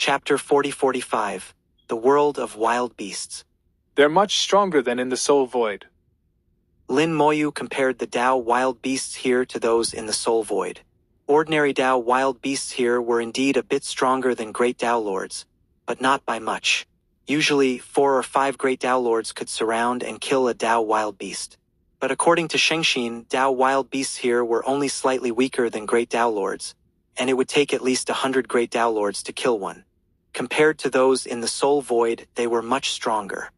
Chapter 40-45, The World of Wild Beasts. They're much stronger than in the Soul Void. Lin Moyu compared the Tao wild beasts here to those in the Soul Void. Ordinary Tao wild beasts here were indeed a bit stronger than great Tao lords, but not by much. Usually, 4 or 5 great Tao lords could surround and kill a Tao wild beast. But according to Shengxin, Tao wild beasts here were only slightly weaker than great Tao lords, and it would take at least 100 great Tao lords to kill one. Compared to those in the Soul Void, they were much stronger.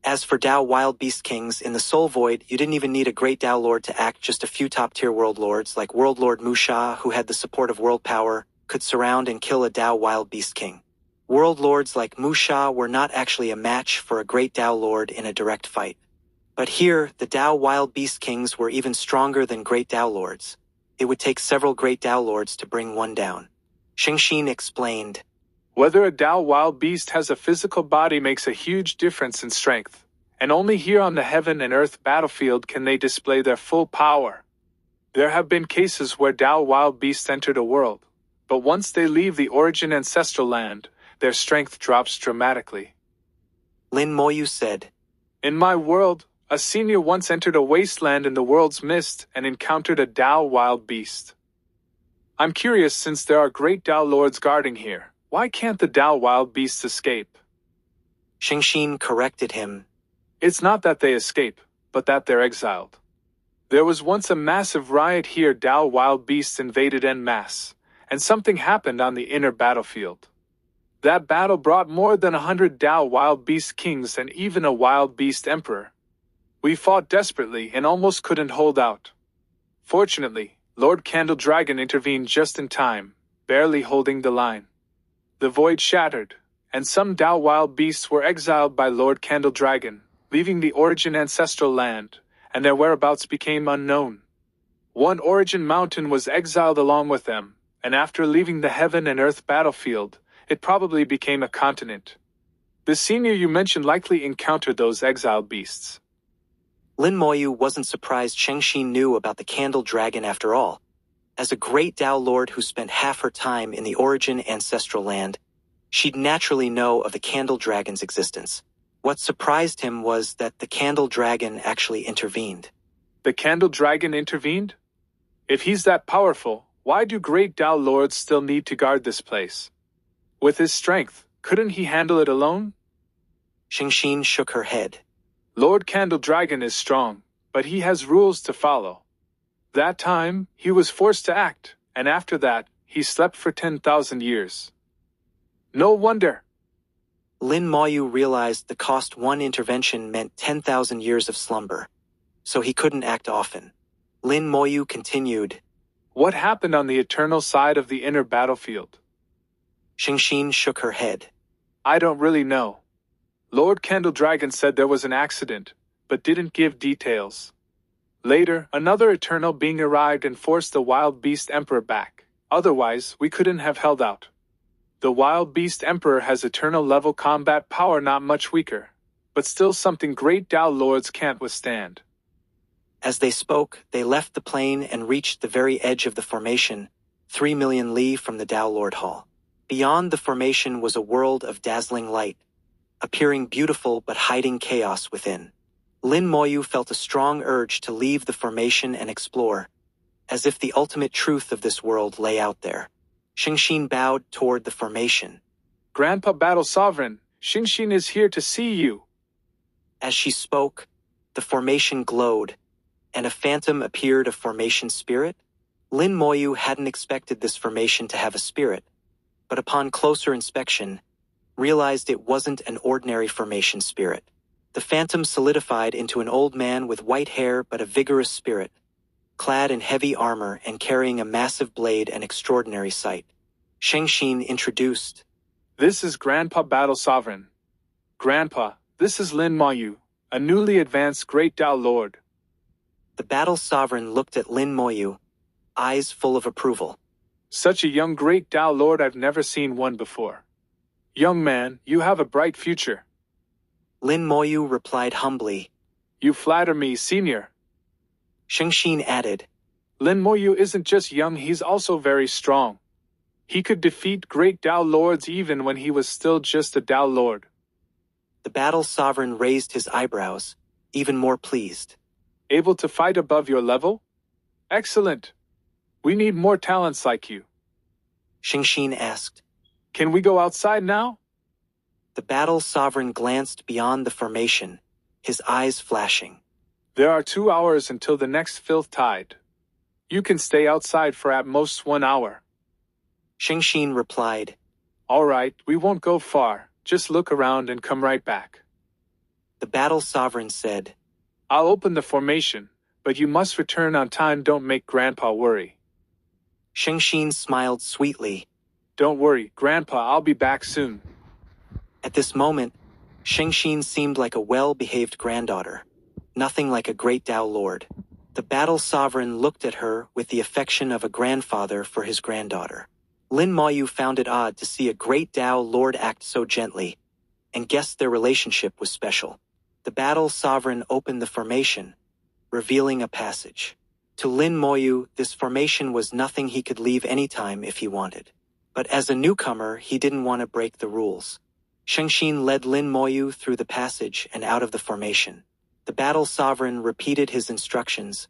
As for Tao wild beast kings, in the Soul Void, you didn't even need a great Tao lord to act. Just a few top-tier world lords, like World Lord Musha, who had the support of world power, could surround and kill a Tao wild beast king. World lords like Musha were not actually a match for a great Tao lord in a direct fight. But here, the Tao wild beast kings were even stronger than great Tao lords. It would take several great Tao lords to bring one down. Shengxin explained, Whether a Tao wild beast has a physical body makes a huge difference in strength, and only here on the heaven and earth battlefield can they display their full power. There have been cases where Tao wild beasts entered a world, but once they leave the origin ancestral land, their strength drops dramatically. Lin Moyu said, In my world, a senior once entered a wasteland in the world's mist and encountered a Tao wild beast. I'm curious, since there are great Tao lords guarding here, why can't the Tao wild beasts escape? Shengxin corrected him. It's not that they escape, but that they're exiled. There was once a massive riot here. Tao wild beasts invaded en masse, and something happened on the inner battlefield. That battle brought more than 100 Tao wild beast kings and even a wild beast emperor. We fought desperately and almost couldn't hold out. Fortunately, Lord Candle Dragon intervened just in time, barely holding the line. The void shattered, and some Tao wild beasts were exiled by Lord Candle Dragon, leaving the origin ancestral land, and their whereabouts became unknown. One origin mountain was exiled along with them, and after leaving the heaven and earth battlefield, it probably became a continent. The senior you mentioned likely encountered those exiled beasts. Lin Moyu wasn't surprised Shengxin knew about the Candle Dragon after all. As a great Tao lord who spent half her time in the origin ancestral land, she'd naturally know of the Candle Dragon's existence. What surprised him was that the Candle Dragon actually intervened. The Candle Dragon intervened? If he's that powerful, why do great Tao lords still need to guard this place? With his strength, couldn't he handle it alone? Shengxin shook her head. Lord Candle Dragon is strong, but he has rules to follow. That time, he was forced to act, and after that, he slept for 10,000 years. No wonder. Lin Moyu realized the cost one intervention meant 10,000 years of slumber, so he couldn't act often. Lin Moyu continued, What happened on the eternal side of the inner battlefield? Shengxin shook her head. I don't really know. Lord Candle Dragon said there was an accident, but didn't give details. Later, another eternal being arrived and forced the Wild Beast Emperor back. Otherwise, we couldn't have held out. The Wild Beast Emperor has eternal level combat power, not much weaker, but still something great Tao lords can't withstand. As they spoke, they left the plain and reached the very edge of the formation, 3 million li from the Tao Lord Hall. Beyond the formation was a world of dazzling light, appearing beautiful but hiding chaos within. Lin Moyu felt a strong urge to leave the formation and explore, as if the ultimate truth of this world lay out there. Shengxin bowed toward the formation. Grandpa Battle Sovereign, Shengxin is here to see you. As she spoke, the formation glowed, and a phantom appeared, a formation spirit. Lin Moyu hadn't expected this formation to have a spirit, but upon closer inspection, realized it wasn't an ordinary formation spirit. The phantom solidified into an old man with white hair but a vigorous spirit, clad in heavy armor and carrying a massive blade, an extraordinary sight. Shengxin introduced, This is Grandpa Battle Sovereign. Grandpa, this is Lin Moyu, a newly advanced great Tao Lord. The Battle Sovereign looked at Lin Moyu, eyes full of approval. Such a young great Tao Lord, I've never seen one before. Young man, you have a bright future. Lin Moyu replied humbly. You flatter me, senior. Shengxin added, Lin Moyu isn't just young, he's also very strong. He could defeat great Tao lords even when he was still just a Tao lord. The battle sovereign raised his eyebrows, even more pleased. Able to fight above your level? Excellent. We need more talents like you. Xingxin asked. Can we go outside now? The battle sovereign glanced beyond the formation, his eyes flashing. There are 2 hours until the next Filth tide. You can stay outside for at most 1 hour. Xingxin replied. All right, we won't go far. Just look around and come right back. The battle sovereign said. I'll open the formation, but you must return on time. Don't make Grandpa worry. Xingxin smiled sweetly. Don't worry, Grandpa, I'll be back soon. At this moment, Xingxin seemed like a well-behaved granddaughter, nothing like a great Tao lord. The battle sovereign looked at her with the affection of a grandfather for his granddaughter. Lin Moyu found it odd to see a great Tao lord act so gently, and guessed their relationship was special. The battle sovereign opened the formation, revealing a passage. To Lin Moyu, this formation was nothing he could leave anytime if he wanted. But as a newcomer, he didn't want to break the rules. Xingxin led Lin Moyu through the passage and out of the formation. The battle sovereign repeated his instructions,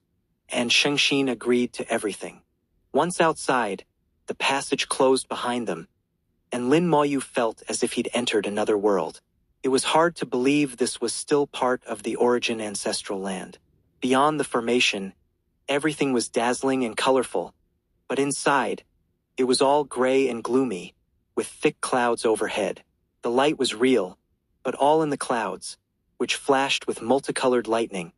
and Xingxin agreed to everything. Once outside, the passage closed behind them, and Lin Moyu felt as if he'd entered another world. It was hard to believe this was still part of the origin ancestral land. Beyond the formation, everything was dazzling and colorful, but inside, it was all gray and gloomy, with thick clouds overhead. The light was real, but all in the clouds, which flashed with multicolored lightning,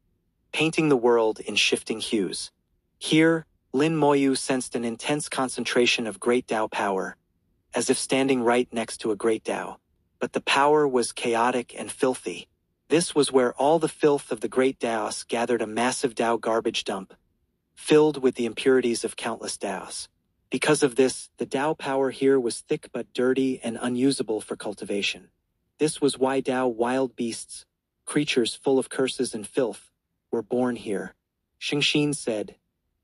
painting the world in shifting hues. Here, Lin Moyu sensed an intense concentration of great Tao power, as if standing right next to a great Tao. But the power was chaotic and filthy. This was where all the filth of the great Taos gathered, a massive Tao garbage dump, filled with the impurities of countless Taos. Because of this, the Tao power here was thick but dirty and unusable for cultivation. This was why Tao wild beasts, creatures full of curses and filth, were born here. Xingxin said,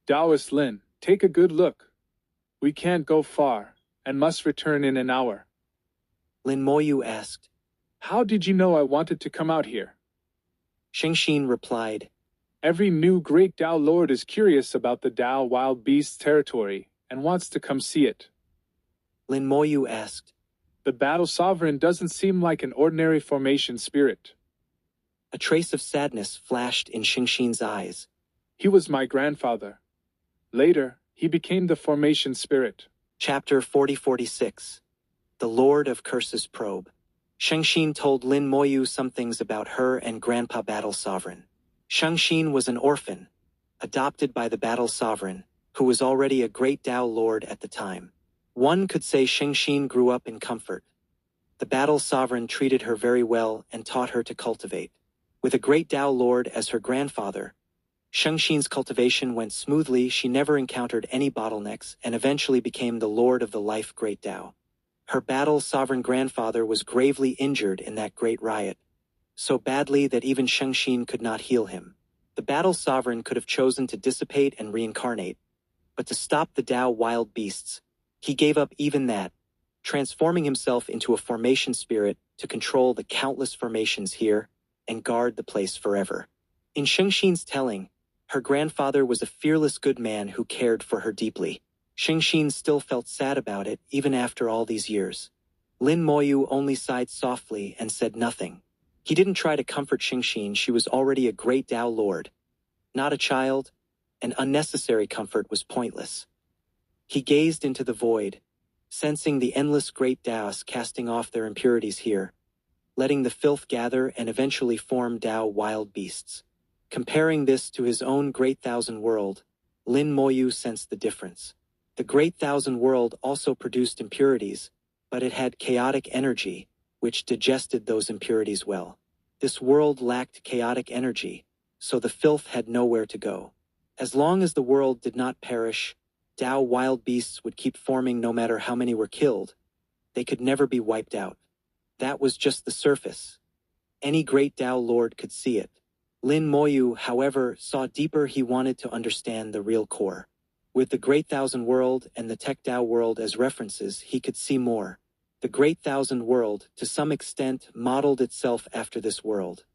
Taoist Lin, take a good look. We can't go far, and must return in an hour. Lin Moyu asked. How did you know I wanted to come out here? Xingxin replied. Every new great Tao lord is curious about the Tao wild beast territory, and wants to come see it. Lin Moyu asked. The battle sovereign doesn't seem like an ordinary formation spirit. A trace of sadness flashed in Xingxin's eyes. He was my grandfather. Later, he became the formation spirit. Chapter 4046. The Lord of Curses Probe. Xingxin told Lin Moyu some things about her and Grandpa Battle Sovereign. Xingxin was an orphan, adopted by the Battle Sovereign, who was already a great Tao lord at the time. One could say Xingxin grew up in comfort. The Battle Sovereign treated her very well and taught her to cultivate. With a great Tao lord as her grandfather, Xingxin's cultivation went smoothly. She never encountered any bottlenecks and eventually became the lord of the life great Tao. Her Battle Sovereign grandfather was gravely injured in that great riot, so badly that even Xingxin could not heal him. The Battle Sovereign could have chosen to dissipate and reincarnate, but to stop the Tao wild beasts, he gave up even that, transforming himself into a formation spirit to control the countless formations here and guard the place forever. In Xingxin's telling, her grandfather was a fearless good man who cared for her deeply. Xingxin still felt sad about it even after all these years. Lin Moyu only sighed softly and said nothing. He didn't try to comfort Xingxin. She was already a great Tao lord, not a child, and unnecessary comfort was pointless. He gazed into the void, sensing the endless great Taos casting off their impurities here, letting the filth gather and eventually form Tao wild beasts. Comparing this to his own great thousand world, Lin Moyu sensed the difference. The great thousand world also produced impurities, but it had chaotic energy, which digested those impurities well. This world lacked chaotic energy, so the filth had nowhere to go. As long as the world did not perish, Tao wild beasts would keep forming no matter how many were killed. They could never be wiped out. That was just the surface. Any great Tao lord could see it. Lin Moyu, however, saw deeper. He wanted to understand the real core. With the Great Thousand World and the Tech Tao World as references, he could see more. The Great Thousand World, to some extent, modeled itself after this world.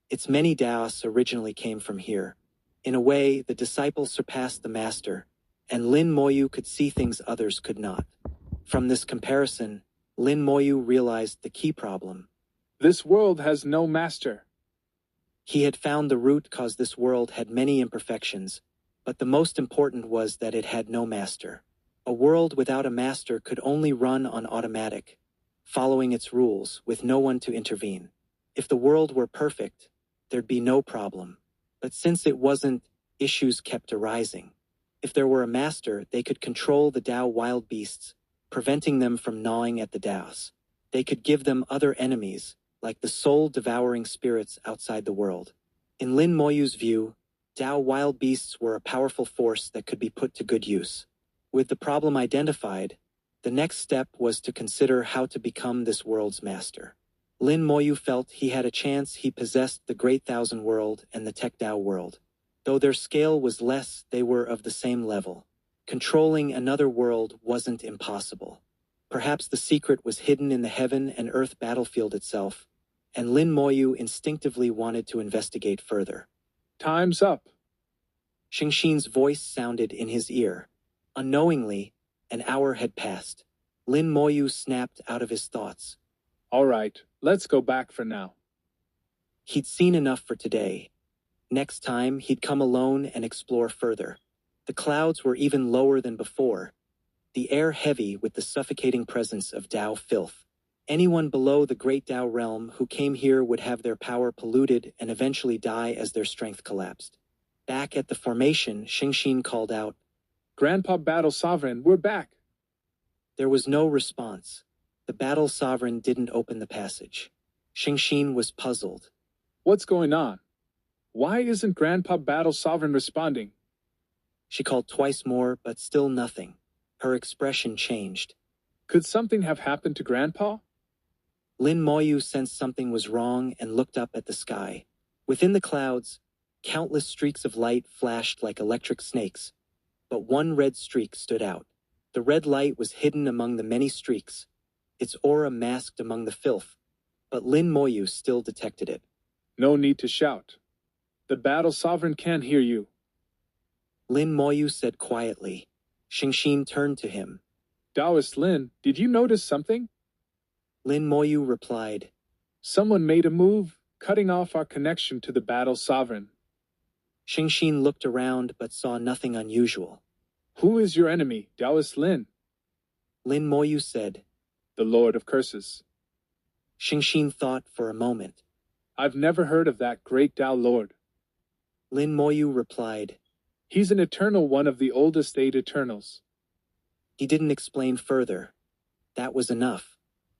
Its many Taoists originally came from here. In a way, the disciple surpassed the master, and Lin Moyu could see things others could not. From this comparison, Lin Moyu realized the key problem. This world has no master. He had found the root cause this world had many imperfections, but the most important was that it had no master. A world without a master could only run on automatic, following its rules with no one to intervene. If the world were perfect, there'd be no problem. But since it wasn't, issues kept arising. If there were a master, they could control the Tao wild beasts, preventing them from gnawing at the Taos. They could give them other enemies, like the soul-devouring spirits outside the world. In Lin Moyu's view, Tao wild beasts were a powerful force that could be put to good use. With the problem identified, the next step was to consider how to become this world's master. Lin Moyu felt he had a chance. He possessed the Great Thousand World and the Tech Tao World. Though their scale was less, they were of the same level. Controlling another world wasn't impossible. Perhaps the secret was hidden in the heaven and earth battlefield itself, and Lin Moyu instinctively wanted to investigate further. Time's up. Xingxin's voice sounded in his ear. Unknowingly, an hour had passed. Lin Moyu snapped out of his thoughts. All right, let's go back for now. He'd seen enough for today. Next time, he'd come alone and explore further. The clouds were even lower than before, the air heavy with the suffocating presence of Tao filth. Anyone below the great Tao realm who came here would have their power polluted and eventually die as their strength collapsed. Back at the formation, Xingxin called out, Grandpa Battle Sovereign, we're back. There was no response. The Battle Sovereign didn't open the passage. Xingxin was puzzled. What's going on? Why isn't Grandpa Battle Sovereign responding? She called twice more, but still nothing. Her expression changed. Could something have happened to Grandpa? Lin Moyu sensed something was wrong and looked up at the sky. Within the clouds, countless streaks of light flashed like electric snakes, but one red streak stood out. The red light was hidden among the many streaks, its aura masked among the filth, but Lin Moyu still detected it. No need to shout. The Battle Sovereign can't hear you. Lin Moyu said quietly. Xingxin turned to him. Taoist Lin, did you notice something? Lin Moyu replied. Someone made a move, cutting off our connection to the Battle Sovereign. Xingxin looked around but saw nothing unusual. Who is your enemy, Taoist Lin? Lin Moyu said. The Lord of Curses. Xingxin thought for a moment. I've never heard of that great Tao Lord. Lin Moyu replied. He's an eternal, one of the oldest 8 Eternals. He didn't explain further. That was enough.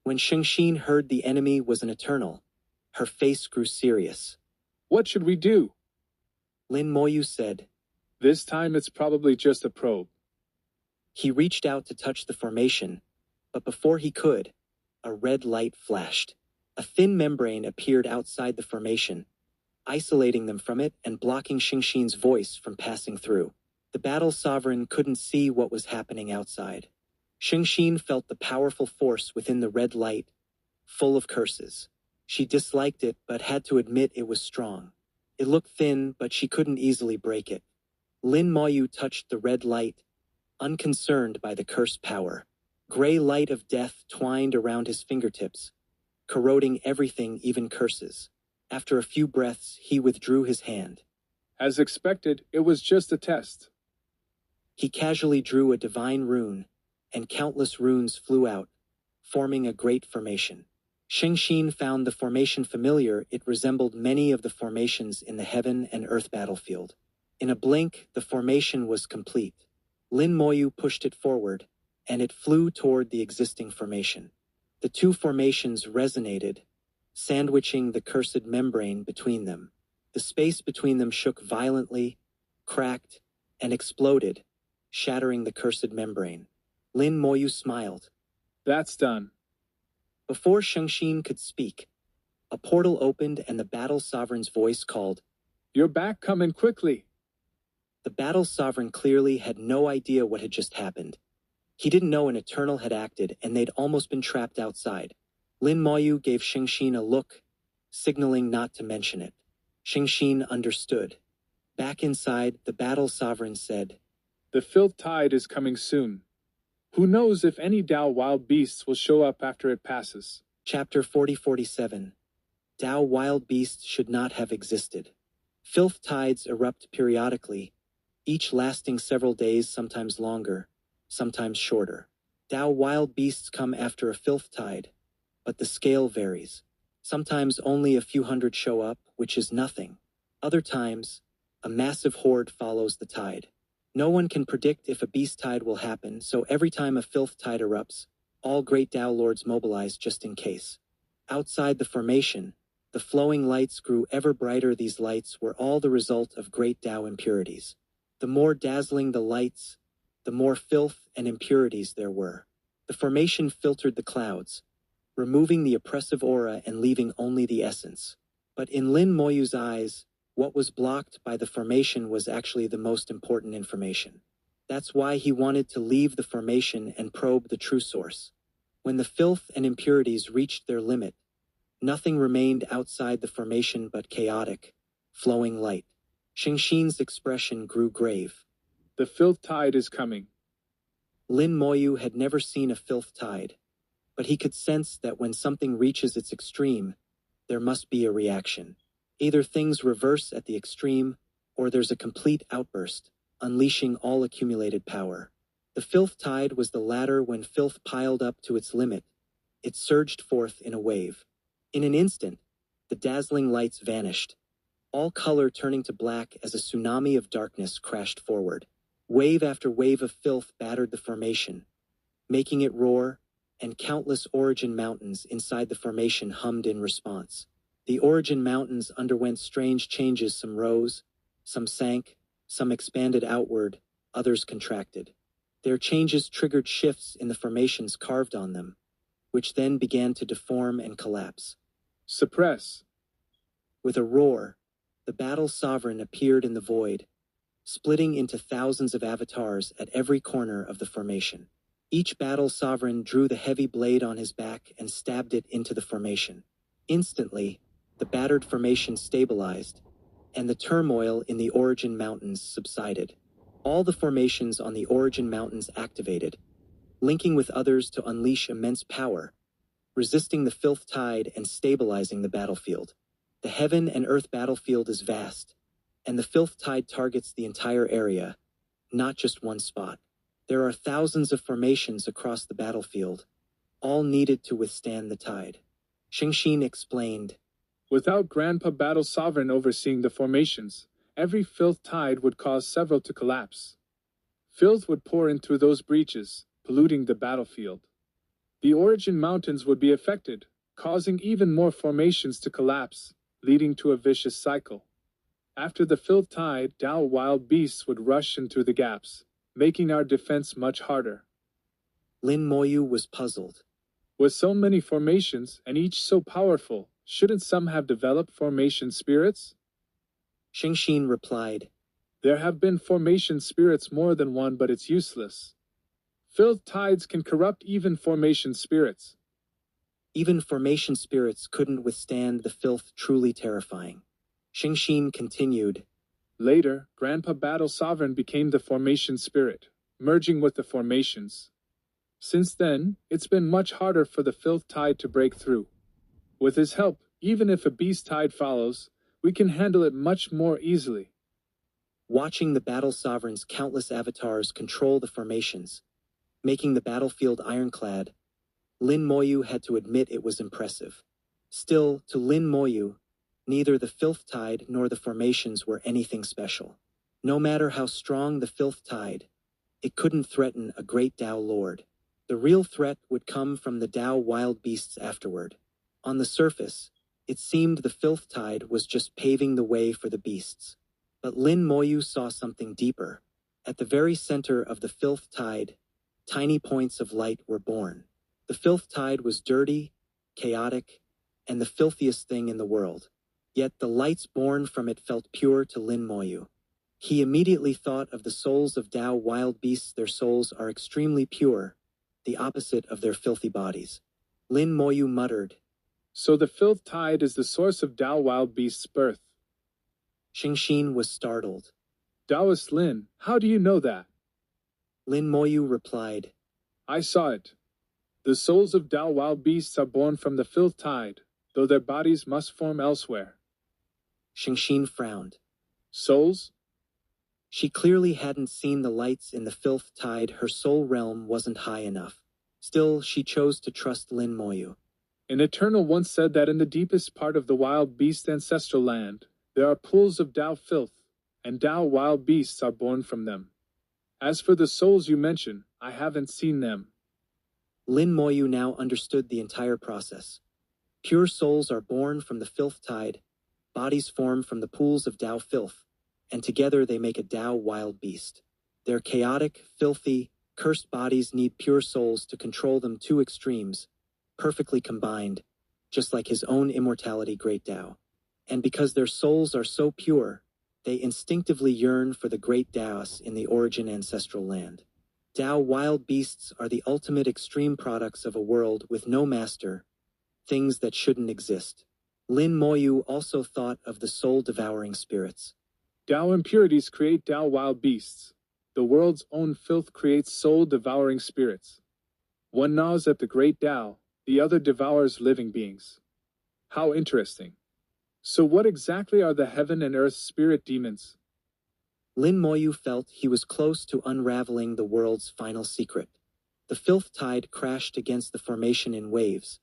When Xingxin heard the enemy was an eternal, her face grew serious. What should we do? Lin Moyu said. This time it's probably just a probe. He reached out to touch the formation, but before he could, a red light flashed. A thin membrane appeared outside the formation, isolating them from it and blocking Xingxin's voice from passing through. The Battle Sovereign couldn't see what was happening outside. Xingxin felt the powerful force within the red light, full of curses. She disliked it but had to admit it was strong. It looked thin, but she couldn't easily break it. Lin Moyu touched the red light, unconcerned by the cursed power. Gray light of death twined around his fingertips, corroding everything, even curses. After a few breaths, he withdrew his hand. As expected, it was just a test. He casually drew a divine rune, and countless runes flew out, forming a great formation. Xingxin found the formation familiar. It resembled many of the formations in the heaven and earth battlefield. In a blink, the formation was complete. Lin Moyu pushed it forward, and it flew toward the existing formation. The two formations resonated, sandwiching the cursed membrane between them. The space between them shook violently, cracked, and exploded, shattering the cursed membrane. Lin Moyu smiled. That's done. Before Xingxin could speak, a portal opened and the Battle Sovereign's voice called, You're back, come in quickly. The battle sovereign clearly had no idea what had just happened. He didn't know an Eternal had acted and they'd almost been trapped outside. Lin Moyu gave Xingxin a look, signaling not to mention it. Xingxin understood. Back inside, the battle sovereign said, The Filth tide is coming soon. Who knows if any Dao wild beasts will show up after it passes. Chapter 4047. Dao wild beasts should not have existed. Filth tides erupt periodically, each lasting several days, sometimes longer, sometimes shorter. Dao wild beasts come after a filth tide, but the scale varies. Sometimes only a few hundred show up, which is nothing. Other times, a massive horde follows the tide. No one can predict if a beast tide will happen, so every time a filth tide erupts, all great Dao lords mobilize just in case. Outside the formation, the flowing lights grew ever brighter. These lights were all the result of great Dao impurities. The more dazzling the lights, the more filth and impurities there were. The formation filtered the clouds, removing the oppressive aura and leaving only the essence. But in Lin Moyu's eyes, what was blocked by the formation was actually the most important information. That's why he wanted to leave the formation and probe the true source. When the filth and impurities reached their limit, nothing remained outside the formation but chaotic, flowing light. Xingxin's expression grew grave. The Filth tide is coming. Lin Moyu had never seen a filth tide, but he could sense that when something reaches its extreme, there must be a reaction. Either things reverse at the extreme, or there's a complete outburst, unleashing all accumulated power. The filth tide was the latter. When filth piled up to its limit, it surged forth in a wave. In an instant, the dazzling lights vanished, all color turning to black as a tsunami of darkness crashed forward. Wave after wave of filth battered the formation, making it roar, and countless origin mountains inside the formation hummed in response. The origin mountains underwent strange changes. Some rose, some sank, some expanded outward, others contracted. Their changes triggered shifts in the formations carved on them, which then began to deform and collapse. Suppress. With a roar, the battle sovereign appeared in the void, splitting into thousands of avatars at every corner of the formation. Each battle sovereign drew the heavy blade on his back and stabbed it into the formation. Instantly, the battered formation stabilized, and the turmoil in the origin mountains subsided. All the formations on the origin mountains activated, linking with others to unleash immense power, resisting the filth tide and stabilizing the battlefield. The heaven and earth battlefield is vast, and the filth tide targets the entire area, not just one spot. There are thousands of formations across the battlefield, all needed to withstand the tide. Xingxin explained, Without Grandpa Battle Sovereign overseeing the formations, every filth tide would cause several to collapse. Filth would pour in through those breaches, polluting the battlefield. The origin mountains would be affected, causing even more formations to collapse, leading to a vicious cycle. After the filth tide, Dao wild beasts would rush in through the gaps, making our defense much harder. Lin Moyu was puzzled. With so many formations, and each so powerful, shouldn't some have developed formation spirits? Xingxin replied, There have been formation spirits more than one, but it's useless. Filth tides can corrupt even formation spirits. Even formation spirits couldn't withstand the filth. Truly terrifying. Xingxin continued, Later, Grandpa Battle Sovereign became the formation spirit, merging with the formations. Since then, it's been much harder for the filth tide to break through. With his help, even if a beast tide follows, we can handle it much more easily. Watching the battle sovereign's countless avatars control the formations, making the battlefield ironclad, Lin Moyu had to admit it was impressive. Still, to Lin Moyu, neither the filth tide nor the formations were anything special. No matter how strong the filth tide, it couldn't threaten a great Dao Lord. The real threat would come from the Dao wild beasts afterward. On the surface, it seemed the filth tide was just paving the way for the beasts. But Lin Moyu saw something deeper. At the very center of the filth tide, tiny points of light were born. The filth tide was dirty, chaotic, and the filthiest thing in the world. Yet the lights born from it felt pure to Lin Moyu. He immediately thought of the souls of Tao wild beasts. Their souls are extremely pure, the opposite of their filthy bodies. Lin Moyu muttered. So the filth tide is the source of Tao wild beast's birth. Xingxin was startled. Taoist Lin, how do you know that? Lin Moyu replied. I saw it. The souls of Tao wild beasts are born from the filth tide, though their bodies must form elsewhere. Xingxin frowned. Souls? She clearly hadn't seen the lights in the filth tide. Her soul realm wasn't high enough. Still, she chose to trust Lin Moyu. An Eternal once said that in the deepest part of the wild beast ancestral land, there are pools of Tao filth, and Tao wild beasts are born from them. As for the souls you mention, I haven't seen them. Lin Moyu now understood the entire process. Pure souls are born from the filth tide, bodies form from the pools of Tao filth, and together they make a Tao wild beast. Their chaotic, filthy, cursed bodies need pure souls to control them. Two extremes, perfectly combined, just like his own immortality great Tao. And because their souls are so pure, they instinctively yearn for the great Taos in the origin ancestral land. Tao wild beasts are the ultimate extreme products of a world with no master, things that shouldn't exist. Lin Moyu also thought of the soul-devouring spirits. Tao impurities create Tao wild beasts. The world's own filth creates soul-devouring spirits. One gnaws at the great Tao, the other devours living beings. How interesting. So what exactly are the heaven and earth spirit demons? Lin Moyu felt he was close to unraveling the world's final secret. The filth tide crashed against the formation in waves,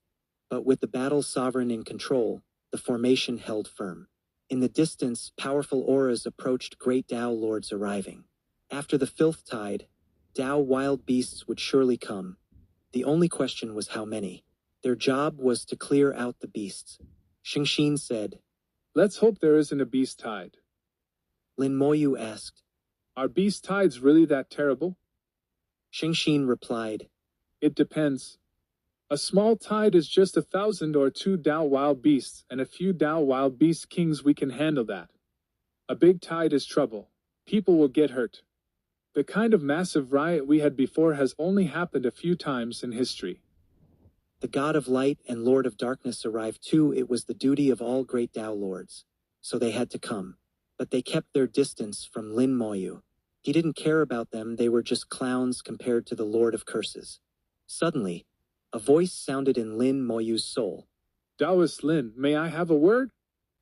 but with the battle sovereign in control, the formation held firm. In the distance, powerful auras approached great Tao lords arriving. After the filth tide, Tao wild beasts would surely come. The only question was how many. Their job was to clear out the beasts. Xingxin said. Let's hope there isn't a beast tide. Lin Moyu asked. Are beast tides really that terrible? Xingxin replied. It depends. A small tide is just 1,000 or 2 Tao wild beasts and a few Tao wild beast kings. We can handle that. A big tide is trouble. People will get hurt. The kind of massive riot we had before has only happened a few times in history. The God of Light and Lord of Darkness arrived too. It was the duty of all great Tao lords, so they had to come. But they kept their distance from Lin Moyu. He didn't care about them. They were just clowns compared to the Lord of Curses. Suddenly, a voice sounded in Lin Moyu's soul. Taoist Lin, may I have a word?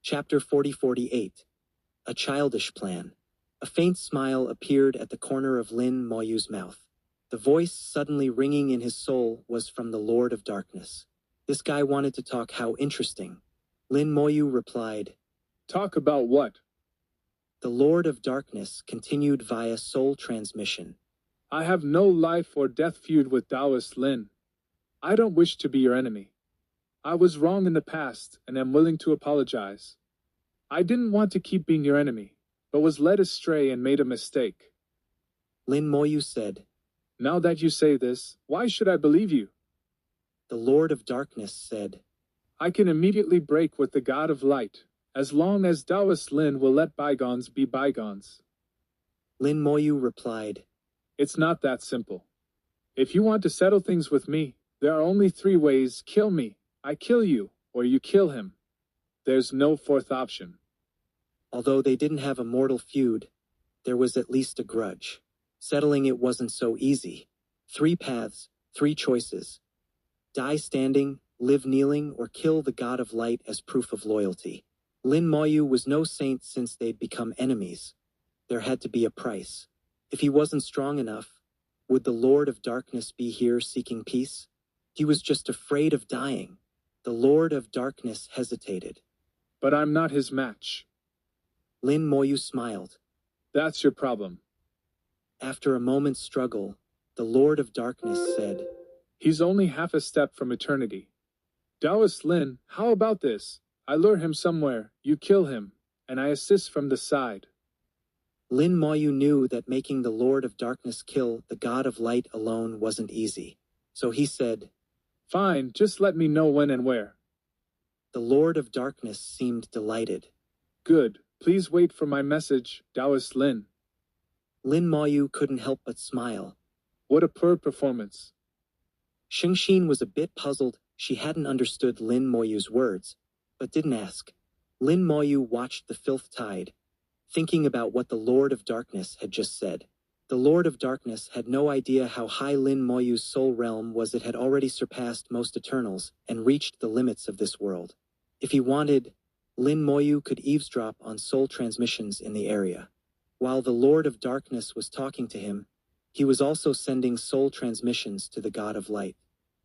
Chapter 4048. A childish plan. A faint smile appeared at the corner of Lin Moyu's mouth. The voice suddenly ringing in his soul was from the Lord of Darkness. This guy wanted to talk. How interesting. Lin Moyu replied. Talk about what? The Lord of Darkness continued via soul transmission. I have no life or death feud with Taoist Lin. I don't wish to be your enemy. I was wrong in the past and am willing to apologize. I didn't want to keep being your enemy, but was led astray and made a mistake. Lin Moyu said. Now that you say this, why should I believe you? The Lord of Darkness said. I can immediately break with the God of Light, as long as Taoist Lin will let bygones be bygones. Lin Moyu replied. It's not that simple. If you want to settle things with me, there are only 3 ways. Kill me, I kill you, or you kill him. There's no fourth option. Although they didn't have a mortal feud, there was at least a grudge. Settling it wasn't so easy. 3 paths, 3 choices. Die standing, live kneeling, or kill the God of Light as proof of loyalty. Lin Moyu was no saint since they'd become enemies. There had to be a price. If he wasn't strong enough, would the Lord of Darkness be here seeking peace? He was just afraid of dying. The Lord of Darkness hesitated. But I'm not his match. Lin Moyu smiled. That's your problem. After a moment's struggle, the Lord of Darkness said, He's only half a step from eternity. Taoist Lin, how about this? I lure him somewhere, you kill him, and I assist from the side. Lin Moyu knew that making the Lord of Darkness kill the God of Light alone wasn't easy. So he said, Fine, just let me know when and where. The Lord of Darkness seemed delighted. Good, Please wait for my message, Taoist Lin. Lin Moyu couldn't help but smile. What a poor performance. Shengxin was a bit puzzled. She hadn't understood Lin Moyu's words, but didn't ask. Lin Moyu watched the filth tide, thinking about what the Lord of Darkness had just said. The Lord of Darkness had no idea how high Lin Moyu's soul realm was. It had already surpassed most Eternals and reached the limits of this world. If he wanted, Lin Moyu could eavesdrop on soul transmissions in the area. While the Lord of Darkness was talking to him, he was also sending soul transmissions to the God of Light.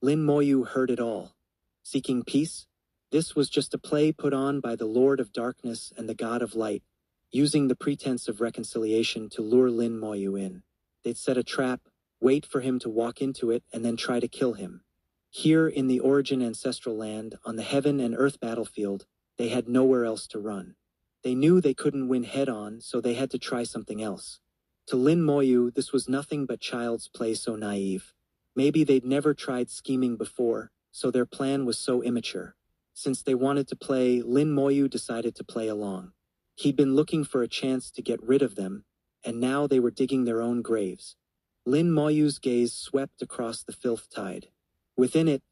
Lin Moyu heard it all. Seeking peace? This was just a play put on by the Lord of Darkness and the God of Light, using the pretense of reconciliation to lure Lin Moyu in. They'd set a trap, wait for him to walk into it, and then try to kill him. Here in the Origin Ancestral Land, on the Heaven and Earth battlefield, they had nowhere else to run. They knew they couldn't win head-on, so they had to try something else. To Lin Moyu, this was nothing but child's play, so naive. Maybe they'd never tried scheming before, so their plan was so immature. Since they wanted to play, Lin Moyu decided to play along. He'd been looking for a chance to get rid of them, and now they were digging their own graves. Lin Moyu's gaze swept across the filth tide. Within it,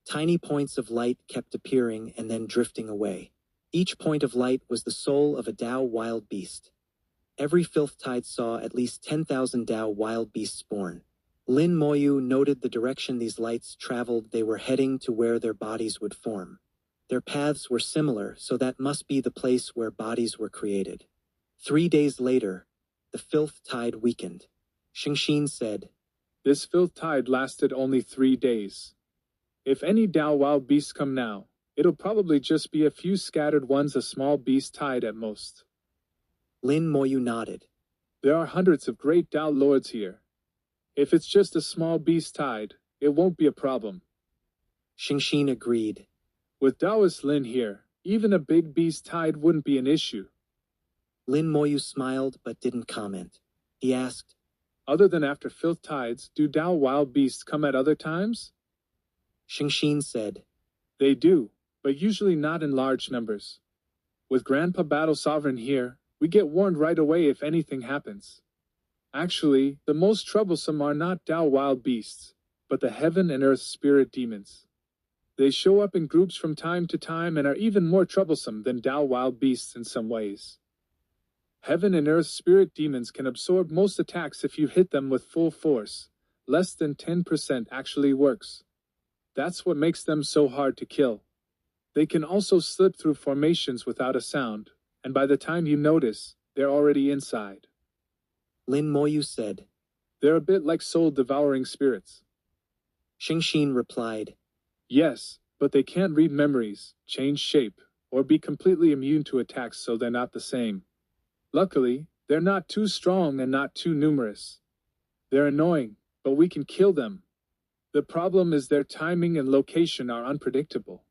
tiny points of light kept appearing and then drifting away. Each point of light was the soul of a Dao wild beast. Every filth tide saw at least 10,000 Dao wild beasts born. Lin Moyu noted the direction these lights traveled. They were heading to where their bodies would form. Their paths were similar, so that must be the place where bodies were created. 3 days later, the filth tide weakened. Shengxin said, This filth tide lasted only 3 days. If any Dao wild beasts come now, it'll probably just be a few scattered ones, a small beast tide at most. Lin Moyu nodded. There are hundreds of great Dao lords here. If it's just a small beast tide, it won't be a problem. Shengxin agreed. With Taoist Lin here, even a big beast tide wouldn't be an issue. Lin Moyu smiled but didn't comment. He asked, Other than after filth tides, do Dao wild beasts come at other times? Shengxin said, They do, but usually not in large numbers. With Grandpa Battle Sovereign here, we get warned right away if anything happens. Actually, the most troublesome are not Dao wild beasts, but the heaven and earth spirit demons. They show up in groups from time to time and are even more troublesome than Dao wild beasts in some ways. Heaven and earth spirit demons can absorb most attacks if you hit them with full force. Less than 10% actually works. That's what makes them so hard to kill. They can also slip through formations without a sound, and by the time you notice, they're already inside. Lin Moyu said, They're a bit like soul-devouring spirits. Shengxin replied, Yes, but they can't read memories, change shape, or be completely immune to attacks, so they're not the same. Luckily, they're not too strong and not too numerous. They're annoying, but we can kill them. The problem is their timing and location are unpredictable.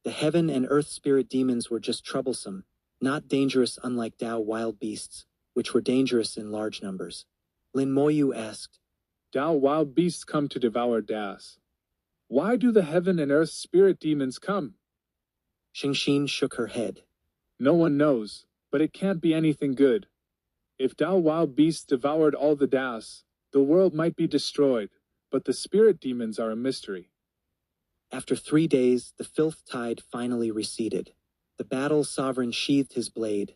The heaven and earth spirit demons were just troublesome, not dangerous unlike Dao wild beasts, which were dangerous in large numbers. Lin Moyu asked, Dao wild beasts come to devour Daos. Why do the heaven and earth spirit demons come? Shengxin shook her head. No one knows, but it can't be anything good. If Dao wild beasts devoured all the Daos, the world might be destroyed, but the spirit demons are a mystery. After 3 days, the filth tide finally receded. The battle sovereign sheathed his blade,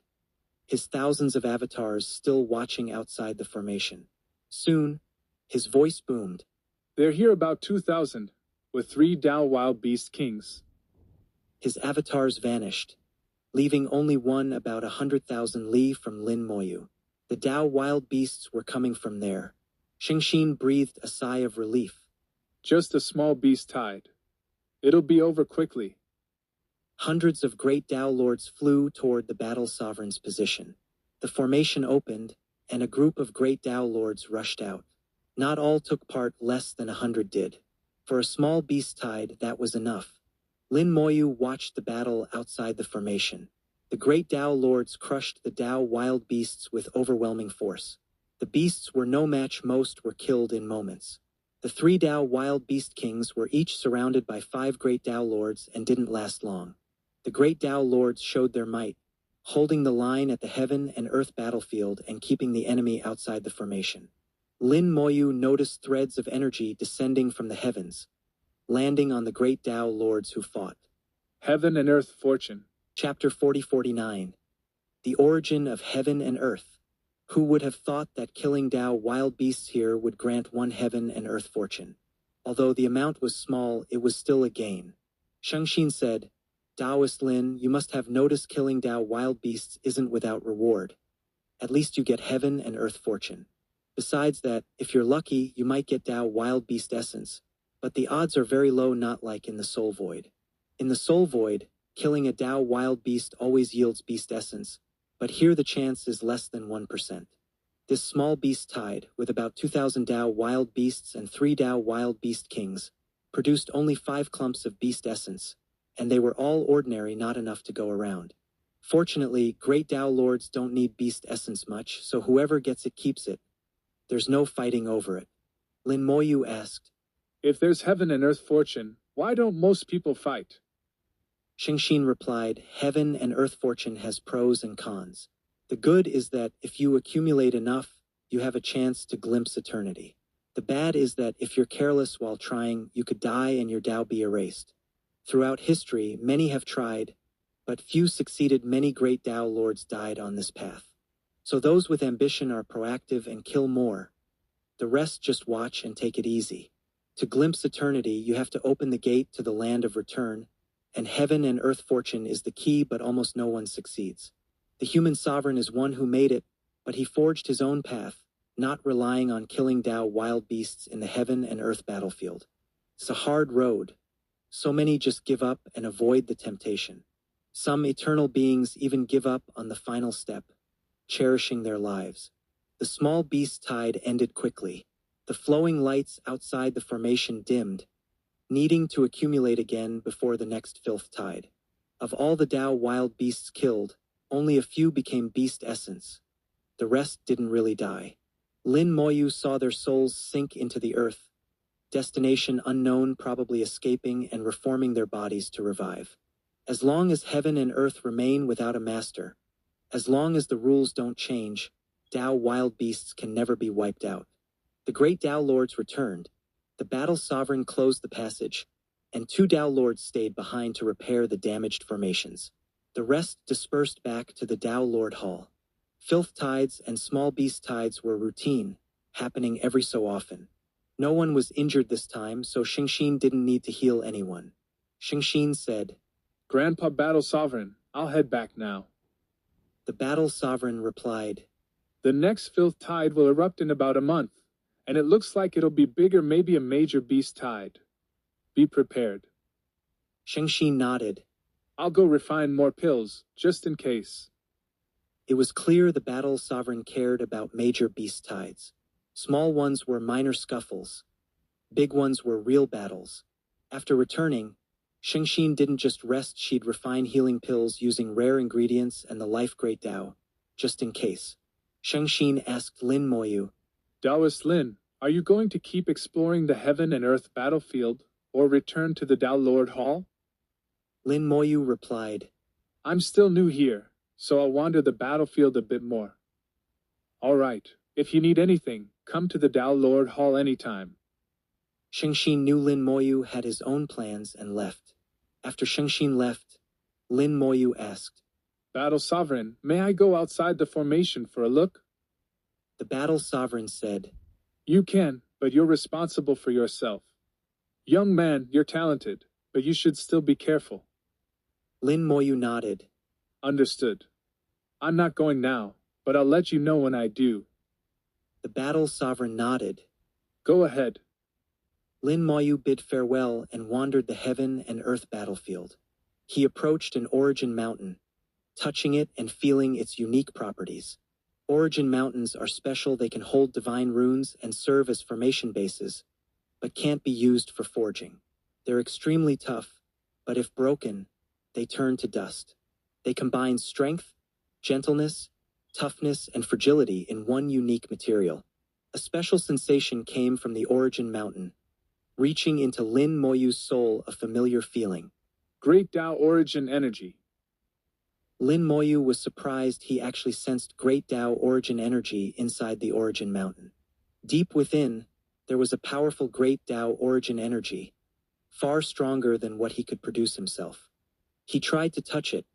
his thousands of avatars still watching outside the formation. Soon, his voice boomed. They're here about 2,000, with 3 Dao wild beast kings. His avatars vanished, leaving only one about 100,000 li from Lin Moyu. The Dao wild beasts were coming from there. Shengxin breathed a sigh of relief. Just a small beast tide. It'll be over quickly. Hundreds of great Dao lords flew toward the battle sovereign's position. The formation opened, and a group of great Dao lords rushed out. Not all took part, less than 100 did. For a small beast tide, that was enough. Lin Moyu watched the battle outside the formation. The great Dao lords crushed the Dao wild beasts with overwhelming force. The beasts were no match, most were killed in moments. The 3 Dao wild beast kings were each surrounded by 5 great Dao lords and didn't last long. The great Dao lords showed their might, holding the line at the heaven and earth battlefield and keeping the enemy outside the formation. Lin Moyu noticed threads of energy descending from the heavens, landing on the great Tao lords who fought. Heaven and Earth Fortune. Chapter 40-49. The Origin of Heaven and Earth. Who would have thought that killing Tao wild beasts here would grant one heaven and earth fortune? Although the amount was small, it was still a gain. Shengxin said, Taoist Lin, you must have noticed killing Tao wild beasts isn't without reward. At least you get heaven and earth fortune. Besides that, if you're lucky, you might get Tao wild beast essence, but the odds are very low, not like in the Soul Void. In the Soul Void, killing a Tao wild beast always yields beast essence, but here the chance is less than 1%. This small beast tide, with about 2,000 Tao wild beasts and 3 Tao wild beast kings, produced only 5 clumps of beast essence, and they were all ordinary, not enough to go around. Fortunately, great Tao lords don't need beast essence much, so whoever gets it keeps it. There's no fighting over it. Lin Moyu asked, If there's heaven and earth fortune, why don't most people fight? Shengxin replied, Heaven and earth fortune has pros and cons. The good is that if you accumulate enough, you have a chance to glimpse eternity. The bad is that if you're careless while trying, you could die and your Tao be erased. Throughout history, many have tried, but few succeeded. Many great Tao lords died on this path. So those with ambition are proactive and kill more. The rest just watch and take it easy. To glimpse eternity, you have to open the gate to the land of return, and heaven and earth fortune is the key, but almost no one succeeds. The human sovereign is one who made it, but he forged his own path, not relying on killing Tao wild beasts in the heaven and earth battlefield. It's a hard road. So many just give up and avoid the temptation. Some eternal beings even give up on the final step, cherishing their lives. The small beast tide ended quickly. The flowing lights outside the formation dimmed, needing to accumulate again before the next filth tide. Of all the Tao wild beasts killed, only a few became beast essence. The rest didn't really die. Lin Moyu saw their souls sink into the earth, destination unknown, probably escaping and reforming their bodies to revive. As long as heaven and earth remain without a master, as long as the rules don't change, Tao wild beasts can never be wiped out. The great Tao lords returned. The battle sovereign closed the passage, and 2 Tao lords stayed behind to repair the damaged formations. The rest dispersed back to the Tao Lord Hall. Filth tides and small beast tides were routine, happening every so often. No one was injured this time, so Shengxin didn't need to heal anyone. Shengxin said, Grandpa Battle Sovereign, I'll head back now. The battle sovereign replied, The next filth tide will erupt in about a month, and it looks like it'll be bigger, maybe a major beast tide. Be prepared. Shengxin nodded. I'll go refine more pills, just in case. It was clear the battle sovereign cared about major beast tides. Small ones were minor scuffles. Big ones were real battles. After returning, Shengxin didn't just rest, she'd refine healing pills using rare ingredients and the life great Tao, just in case. Shengxin asked Lin Moyu, Taoist Lin, are you going to keep exploring the heaven and earth battlefield, or return to the Tao Lord Hall? Lin Moyu replied, I'm still new here, so I'll wander the battlefield a bit more. All right, if you need anything, come to the Tao Lord Hall anytime. Shengxin knew Lin Moyu had his own plans and left. After Shengxin left, Lin Moyu asked, Battle Sovereign, may I go outside the formation for a look? The battle sovereign said, You can, but you're responsible for yourself. Young man, you're talented, but you should still be careful. Lin Moyu nodded. Understood. I'm not going now, but I'll let you know when I do. The battle sovereign nodded. Go ahead. Lin Moyu bid farewell and wandered the heaven and earth battlefield. He approached an origin mountain, touching it and feeling its unique properties. Origin mountains are special. They can hold divine runes and serve as formation bases, but can't be used for forging. They're extremely tough, but if broken, they turn to dust. They combine strength, gentleness, toughness, and fragility in one unique material. A special sensation came from the origin mountain, reaching into Lin Moyu's soul, a familiar feeling. Great Tao origin energy. Lin Moyu was surprised he actually sensed great Tao origin energy inside the origin mountain. Deep within, there was a powerful great Tao origin energy, far stronger than what he could produce himself. He tried to touch it,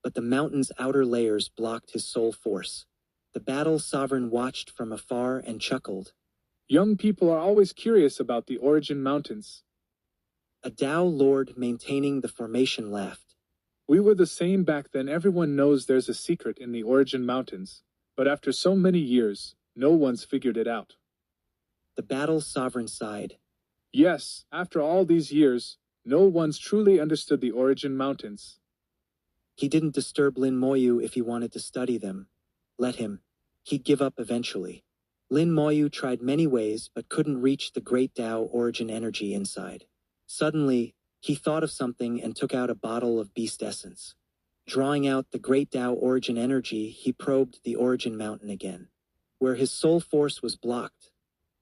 but the mountain's outer layers blocked his soul force. The battle sovereign watched from afar and chuckled. Young people are always curious about the origin mountains. A Tao lord maintaining the formation laughed. We were the same back then. Everyone knows there's a secret in the origin mountains, but after so many years, no one's figured it out. The battle sovereign sighed. Yes, after all these years, no one's truly understood the origin mountains. He didn't disturb Lin Moyu if he wanted to study them. Let him. He'd give up eventually. Lin Moyu tried many ways but couldn't reach the great Tao origin energy inside. Suddenly, he thought of something and took out a bottle of beast essence. Drawing out the great Tao origin energy, he probed the origin mountain again. Where his soul force was blocked,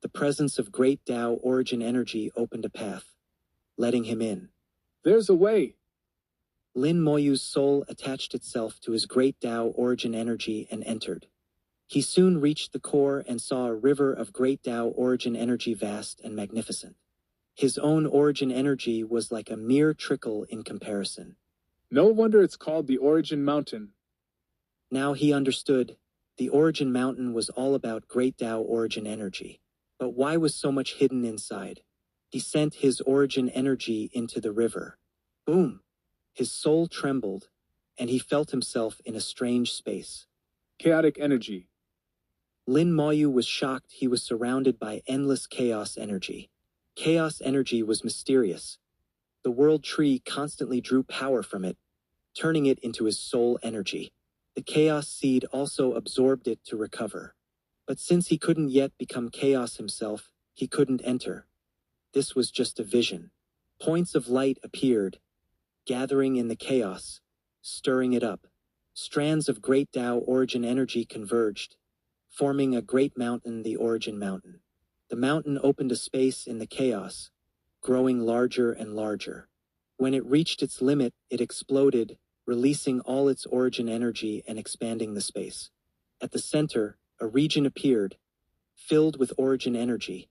the presence of great Tao origin energy opened a path, letting him in. There's a way. Lin Moyu's soul attached itself to his great Tao origin energy and entered. He soon reached the core and saw a river of great Tao origin energy, vast and magnificent. His own origin energy was like a mere trickle in comparison. No wonder it's called the origin mountain. Now he understood. The origin mountain was all about great Tao origin energy. But why was so much hidden inside? He sent his origin energy into the river. Boom! His soul trembled, and he felt himself in a strange space. Chaotic energy. Lin Moyu was shocked. He was surrounded by endless chaos energy. Chaos energy was mysterious. The world tree constantly drew power from it, turning it into his soul energy. The chaos seed also absorbed it to recover. But since he couldn't yet become chaos himself, he couldn't enter. This was just a vision. Points of light appeared, gathering in the chaos, stirring it up. Strands of great Tao origin energy converged, forming a great mountain, the origin mountain. The mountain opened a space in the chaos, growing larger and larger. When it reached its limit, it exploded, releasing all its origin energy and expanding the space. At the center, a region appeared, filled with origin energy,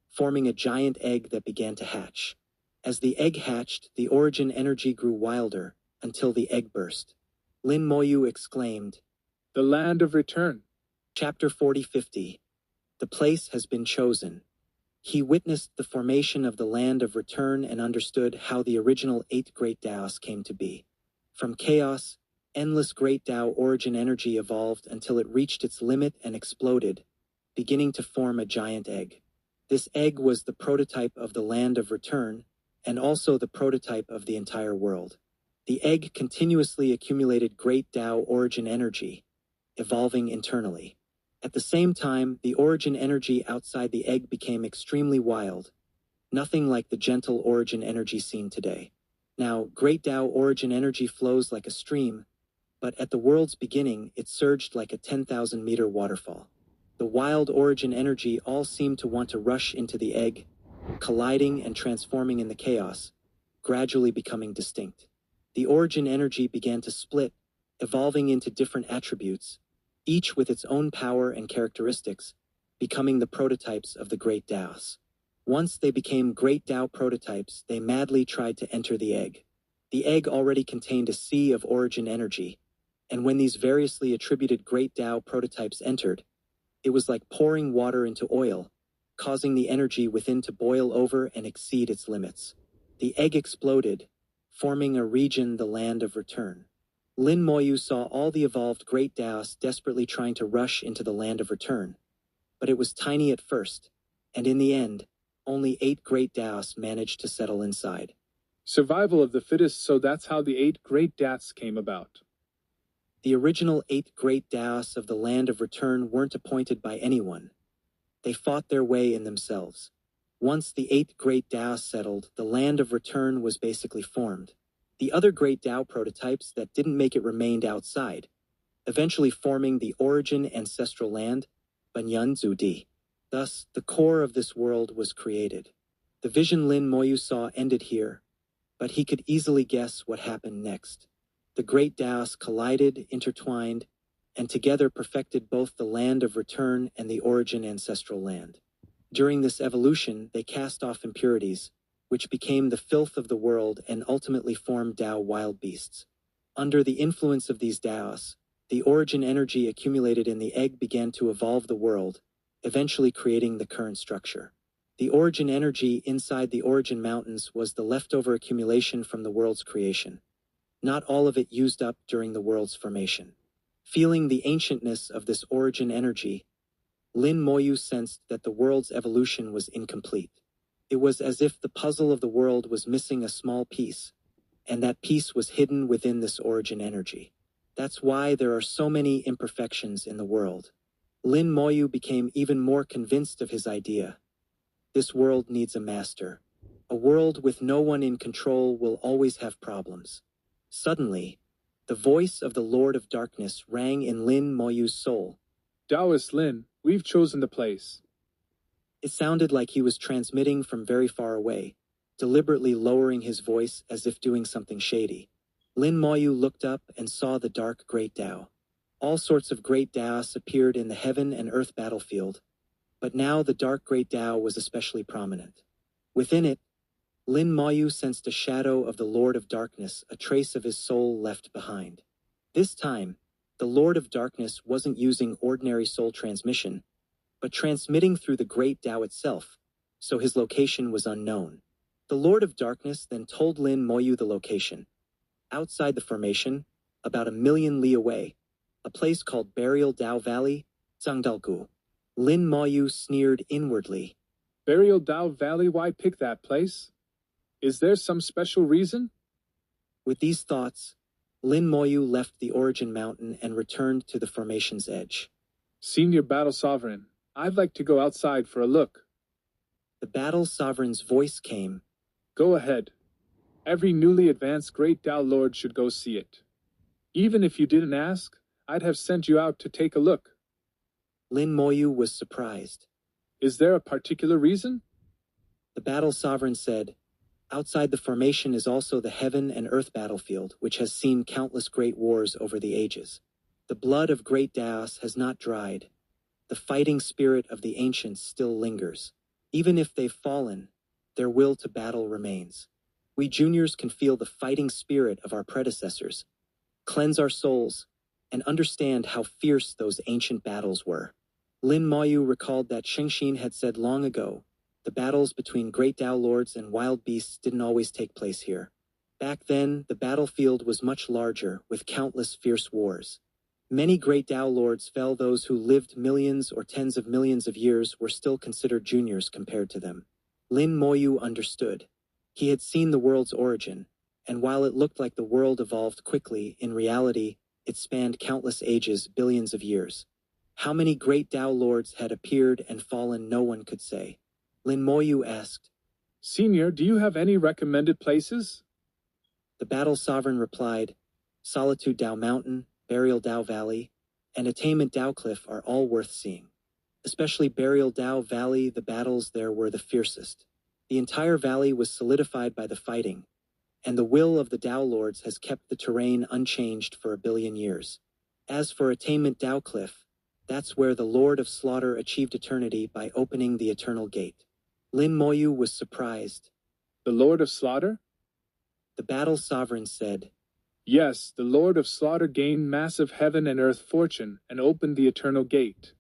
forming a giant egg that began to hatch. As the egg hatched, the origin energy grew wilder, until the egg burst. Lin Moyu exclaimed, The land of return. Chapter 40-50. The place has been chosen. He witnessed the formation of the land of return and understood how the original 8 great Taos came to be. From chaos, endless great Tao origin energy evolved until it reached its limit and exploded, beginning to form a giant egg. This egg was the prototype of the land of return, and also the prototype of the entire world. The egg continuously accumulated great Tao origin energy, evolving internally. At the same time, the origin energy outside the egg became extremely wild, nothing like the gentle origin energy seen today. Now, great Tao origin energy flows like a stream, but at the world's beginning, it surged like a 10,000-meter waterfall. The wild origin energy all seemed to want to rush into the egg, colliding and transforming in the chaos, gradually becoming distinct. The origin energy began to split, evolving into different attributes, each with its own power and characteristics, becoming the prototypes of the great Taos. Once they became great Tao prototypes, they madly tried to enter the egg. The egg already contained a sea of origin energy, and when these variously attributed great Tao prototypes entered, it was like pouring water into oil, causing the energy within to boil over and exceed its limits. The egg exploded, forming a region, the land of return. Lin Moyu saw all the evolved great Taos desperately trying to rush into the land of return, but it was tiny at first, and in the end, only 8 great Taos managed to settle inside. Survival of the fittest, so that's how the 8 great Taos came about. The original 8 great Taos of the land of return weren't appointed by anyone. They fought their way in themselves. Once the 8 great Taos settled, the land of return was basically formed. The other great Tao prototypes that didn't make it remained outside, eventually forming the origin ancestral land, Banyan Zudi. Thus, the core of this world was created. The vision Lin Moyu saw ended here, but he could easily guess what happened next. The great Taos collided, intertwined, and together perfected both the land of return and the origin ancestral land. During this evolution, they cast off impurities, which became the filth of the world and ultimately formed Tao wild beasts. Under the influence of these Taos, the origin energy accumulated in the egg began to evolve the world, eventually creating the current structure. The origin energy inside the origin mountains was the leftover accumulation from the world's creation. Not all of it used up during the world's formation. Feeling the ancientness of this origin energy, Lin Moyu sensed that the world's evolution was incomplete. It was as if the puzzle of the world was missing a small piece, and that piece was hidden within this origin energy. That's why there are so many imperfections in the world. Lin Moyu became even more convinced of his idea. This world needs a master. A world with no one in control will always have problems. Suddenly, the voice of the Lord of Darkness rang in Lin Moyu's soul. Taoist Lin, we've chosen the place. It sounded like he was transmitting from very far away, deliberately lowering his voice as if doing something shady. Lin Moyu looked up and saw the dark great Tao. All sorts of great Taos appeared in the heaven and earth battlefield, but now the dark great Tao was especially prominent. Within it, Lin Moyu sensed a shadow of the Lord of Darkness, a trace of his soul left behind. This time, the Lord of Darkness wasn't using ordinary soul transmission, but transmitting through the great Tao itself, so his location was unknown. The Lord of Darkness then told Lin Moyu the location. Outside the formation, about 1,000,000 li away, a place called Burial Tao Valley, Zhangdalgu. Lin Moyu sneered inwardly. Burial Tao Valley, why pick that place? Is there some special reason? With these thoughts, Lin Moyu left the origin mountain and returned to the formation's edge. Senior Battle Sovereign, I'd like to go outside for a look. The Battle Sovereign's voice came. Go ahead. Every newly advanced Great Tao Lord should go see it. Even if you didn't ask, I'd have sent you out to take a look. Lin Moyu was surprised. Is there a particular reason? The Battle Sovereign said, outside the formation is also the heaven and earth battlefield, which has seen countless great wars over the ages. The blood of great Taos has not dried. The fighting spirit of the ancients still lingers. Even if they've fallen, their will to battle remains. We juniors can feel the fighting spirit of our predecessors, cleanse our souls, and understand how fierce those ancient battles were. Lin Moyu recalled that Shengxin had said long ago, the battles between great Tao lords and wild beasts didn't always take place here. Back then, the battlefield was much larger, with countless fierce wars. Many great Tao lords fell. Those who lived millions or tens of millions of years were still considered juniors compared to them. Lin Moyu understood. He had seen the world's origin, and while it looked like the world evolved quickly, in reality, it spanned countless ages, billions of years. How many great Tao lords had appeared and fallen, no one could say. Lin Moyu asked, Senior, do you have any recommended places? The Battle Sovereign replied, Solitude Tao Mountain, Burial Tao Valley, and Attainment Tao Cliff are all worth seeing. Especially Burial Tao Valley, the battles there were the fiercest. The entire valley was solidified by the fighting, and the will of the Tao Lords has kept the terrain unchanged for 1,000,000,000 years. As for Attainment Tao Cliff, that's where the Lord of Slaughter achieved eternity by opening the Eternal Gate. Lin Moyu was surprised. The Lord of Slaughter? The Battle Sovereign said, Yes, the Lord of Slaughter gained massive heaven and earth fortune and opened the Eternal Gate.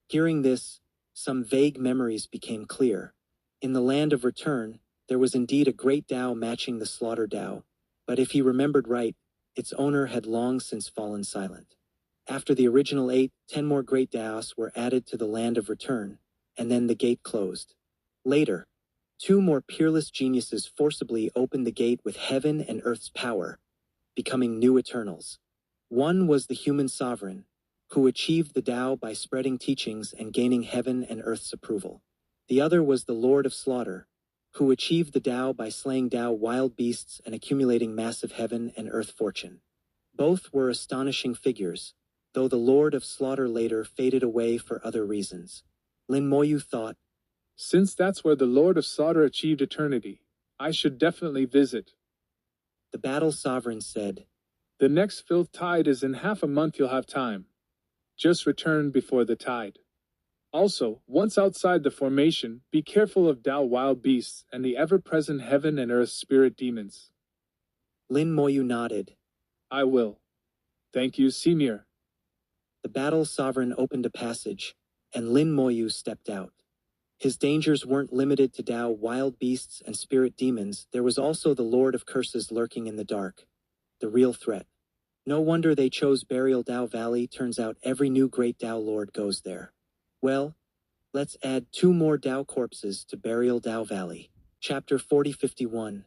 Hearing this, some vague memories became clear. In the land of return, there was indeed a great Tao matching the Slaughter Tao, but if he remembered right, its owner had long since fallen silent. After the original 8, 10 more great Taos were added to the land of return, and then the gate closed. Later, 2 more peerless geniuses forcibly opened the gate with heaven and earth's power, becoming new Eternals. One was the human sovereign, who achieved the Tao by spreading teachings and gaining heaven and earth's approval. The other was the Lord of Slaughter, who achieved the Tao by slaying Tao wild beasts and accumulating massive heaven and earth fortune. Both were astonishing figures, though the Lord of Slaughter later faded away for other reasons. Lin Moyu thought, Since that's where the Lord of Slaughter achieved eternity, I should definitely visit. The Battle Sovereign said, The next Filth tide is in half a month. You'll have time. Just return before the tide. Also, once outside the formation, be careful of Tao wild beasts and the ever-present heaven and earth spirit demons. Lin Moyu nodded. I will. Thank you, Senior. The battle sovereign opened a passage, and Lin Moyu stepped out. His dangers weren't limited to Tao wild beasts and spirit demons. There was also the Lord of Curses lurking in the dark. The real threat. No wonder they chose Burial Tao Valley. Turns out every new great Tao Lord goes there. Well, let's add 2 more Tao corpses to Burial Tao Valley. Chapter 4051.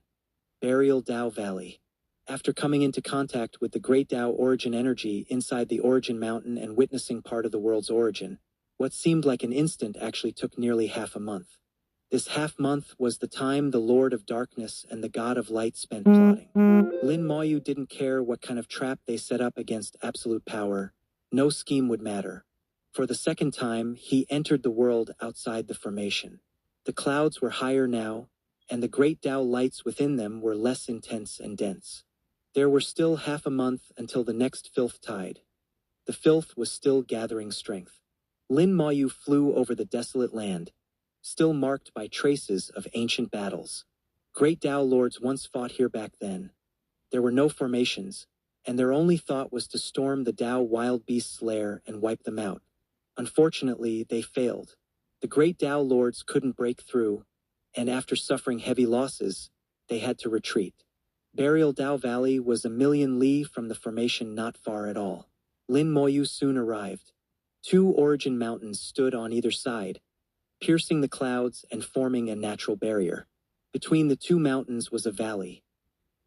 Burial Tao Valley. After coming into contact with the great Tao origin energy inside the origin mountain and witnessing part of the world's origin, what seemed like an instant actually took nearly half a month. This half-month was the time the Lord of Darkness and the God of Light spent plotting. Lin Moyu didn't care what kind of trap they set up against absolute power. No scheme would matter. For the second time, he entered the world outside the formation. The clouds were higher now, and the great Tao lights within them were less intense and dense. There were still half a month until the next Filth tide. The Filth was still gathering strength. Lin Moyu flew over the desolate land, still marked by traces of ancient battles. Great Tao lords once fought here back then. There were no formations, and their only thought was to storm the Tao wild beast's lair and wipe them out. Unfortunately, they failed. The great Tao lords couldn't break through, and after suffering heavy losses, they had to retreat. Burial Tao Valley was 1,000,000 li from the formation, not far at all. Lin Moyu soon arrived. 2 origin mountains stood on either side, piercing the clouds and forming a natural barrier. Between the 2 mountains was a valley.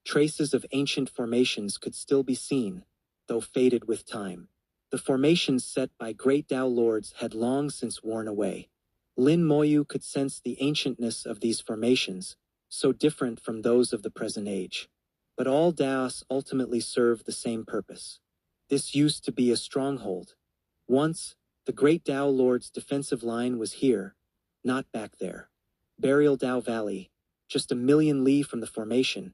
Traces of ancient formations could still be seen, though faded with time. The formations set by great Tao lords had long since worn away. Lin Moyu could sense the ancientness of these formations, so different from those of the present age. But all Taos ultimately served the same purpose. This used to be a stronghold. Once, the great Tao lord's defensive line was here, not back there. Burial Tao Valley, just 1,000,000 li from the formation,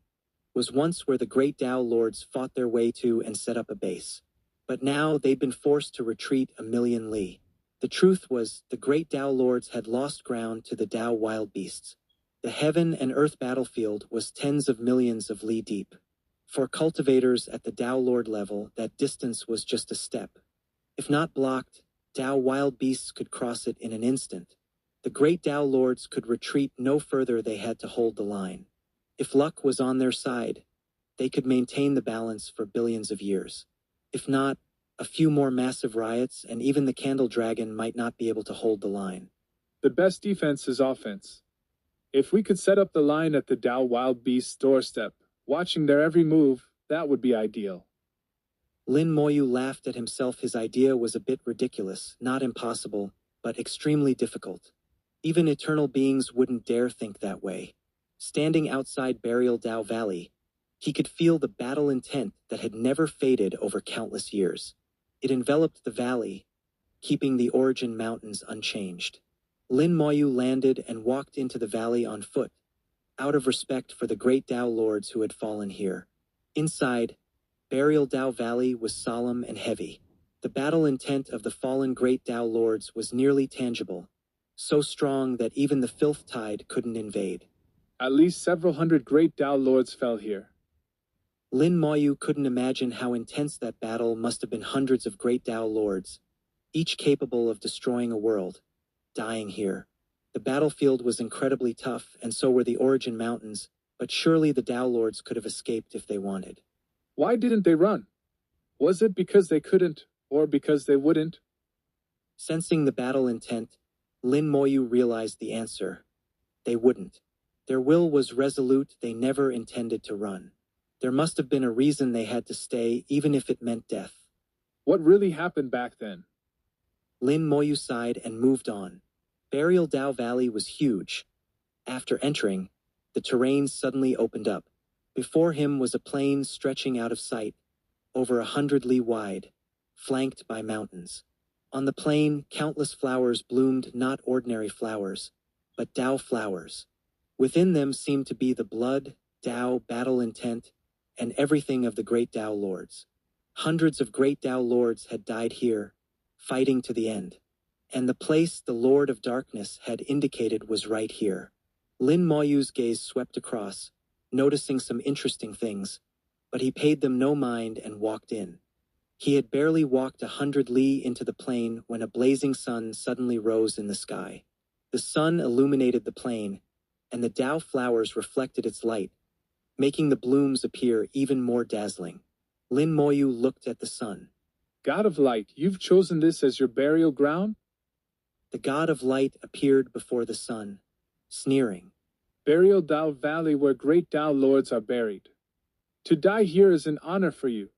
was once where the great Tao lords fought their way to and set up a base. But now they'd been forced to retreat 1,000,000 li. The truth was, the great Tao lords had lost ground to the Tao wild beasts. The heaven and earth battlefield was tens of millions of li deep. For cultivators at the Tao lord level, that distance was just a step. If not blocked, Tao wild beasts could cross it in an instant. The great Tao lords could retreat no further. They had to hold the line. If luck was on their side, they could maintain the balance for billions of years. If not, a few more massive riots and even the Candle Dragon might not be able to hold the line. The best defense is offense. If we could set up the line at the Tao wild beast's doorstep, watching their every move, that would be ideal. Lin Moyu laughed at himself. His idea was a bit ridiculous, not impossible, but extremely difficult. Even eternal beings wouldn't dare think that way. Standing outside Burial Tao Valley, he could feel the battle intent that had never faded over countless years. It enveloped the valley, keeping the origin mountains unchanged. Lin Moyu landed and walked into the valley on foot, out of respect for the great Tao lords who had fallen here. Inside, Burial Tao Valley was solemn and heavy. The battle intent of the fallen great Tao lords was nearly tangible, so strong that even the Filth tide couldn't invade. At least several hundred great Tao lords fell here. Lin Moyu couldn't imagine how intense that battle must have been. Hundreds of great Tao lords, each capable of destroying a world, dying here. The battlefield was incredibly tough, and so were the origin mountains, but surely the Tao lords could have escaped if they wanted. Why didn't they run? Was it because they couldn't, or because they wouldn't? Sensing the battle intent, Lin Moyu realized the answer. They wouldn't. Their will was resolute. They never intended to run. There must have been a reason they had to stay, even if it meant death. What really happened back then? Lin Moyu sighed and moved on. Burial Tao Valley was huge. After entering, the terrain suddenly opened up. Before him was a plain stretching out of sight, over 100 li wide, flanked by mountains. On the plain, countless flowers bloomed, not ordinary flowers, but Tao flowers. Within them seemed to be the blood, Tao, battle intent, and everything of the great Tao Lords. Hundreds of great Tao Lords had died here, fighting to the end. And the place the Lord of Darkness had indicated was right here. Lin Moyu's gaze swept across, noticing some interesting things, but he paid them no mind and walked in. He had barely walked 100 li into the plain when a blazing sun suddenly rose in the sky. The sun illuminated the plain, and the Tao flowers reflected its light, making the blooms appear even more dazzling. Lin Moyu looked at the sun. God of Light, you've chosen this as your burial ground? The god of light appeared before the sun, sneering. Burial Tao Valley where great Tao Lords are buried. To die here is an honor for you.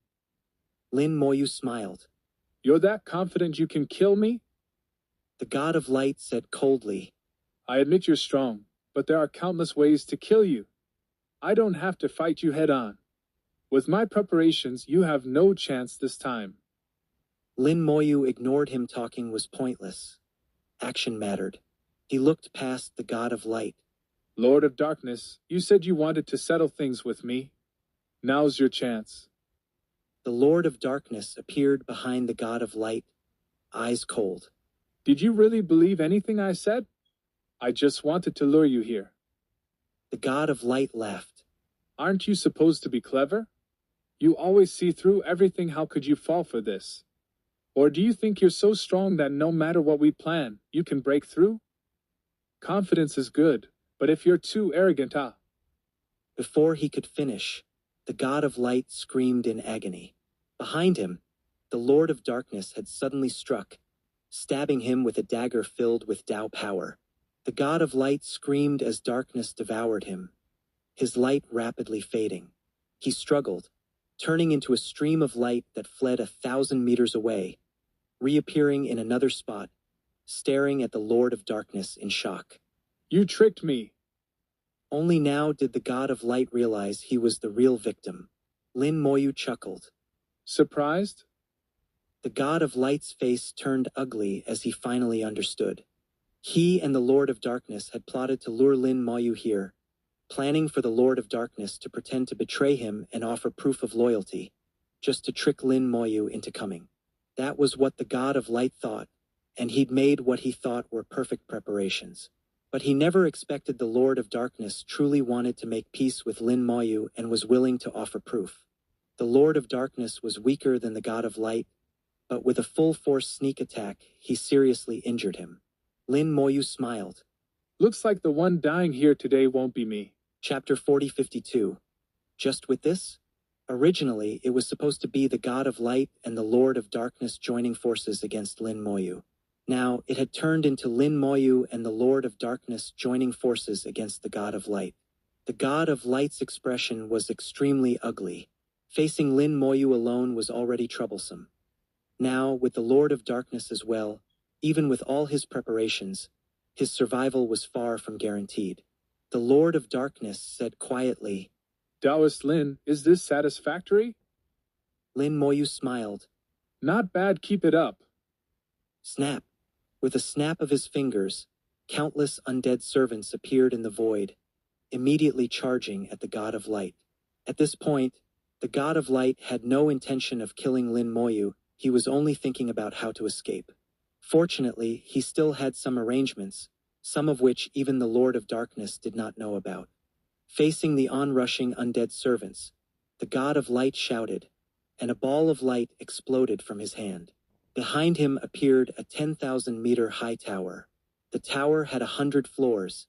Lin Moyu smiled. You're that confident you can kill me? The god of light said coldly. I admit you're strong, but there are countless ways to kill you. I don't have to fight you head on. With my preparations, you have no chance this time. Lin Moyu ignored him. Talking was pointless. Action mattered. He looked past the god of light. Lord of Darkness, you said you wanted to settle things with me. Now's your chance. The Lord of Darkness appeared behind the god of light, eyes cold. Did you really believe anything I said? I just wanted to lure you here. The god of light laughed. Aren't you supposed to be clever? You always see through everything. How could you fall for this? Or do you think you're so strong that no matter what we plan, you can break through? Confidence is good, but if you're too arrogant, Before he could finish, the god of light screamed in agony. Behind him, the Lord of Darkness had suddenly struck, stabbing him with a dagger filled with Tao power. The god of light screamed as darkness devoured him, his light rapidly fading. He struggled, turning into a stream of light that fled 1,000 meters away, reappearing in another spot, staring at the Lord of Darkness in shock. You tricked me. Only now did the god of light realize he was the real victim. Lin Moyu chuckled. Surprised? The god of light's face turned ugly as he finally understood. He and the Lord of Darkness had plotted to lure Lin Moyu here, planning for the Lord of Darkness to pretend to betray him and offer proof of loyalty, just to trick Lin Moyu into coming. That was what the god of light thought, and he'd made what he thought were perfect preparations. But he never expected the Lord of Darkness truly wanted to make peace with Lin Moyu and was willing to offer proof. The Lord of Darkness was weaker than the god of light, but with a full-force sneak attack, he seriously injured him. Lin Moyu smiled. Looks like the one dying here today won't be me. Chapter 4052. Just with this? Originally, it was supposed to be the god of light and the Lord of Darkness joining forces against Lin Moyu. Now, it had turned into Lin Moyu and the Lord of Darkness joining forces against the god of light. The god of light's expression was extremely ugly. Facing Lin Moyu alone was already troublesome. Now, with the Lord of Darkness as well, even with all his preparations, his survival was far from guaranteed. The Lord of Darkness said quietly, Taoist Lin, is this satisfactory? Lin Moyu smiled. Not bad, keep it up. Snap. With a snap of his fingers, countless undead servants appeared in the void, immediately charging at the god of light. At this point, the god of light had no intention of killing Lin Moyu. He was only thinking about how to escape. Fortunately, he still had some arrangements, some of which even the Lord of Darkness did not know about. Facing the onrushing undead servants, the god of light shouted, and a ball of light exploded from his hand. Behind him appeared a 10,000-meter-high tower. The tower had 100 floors,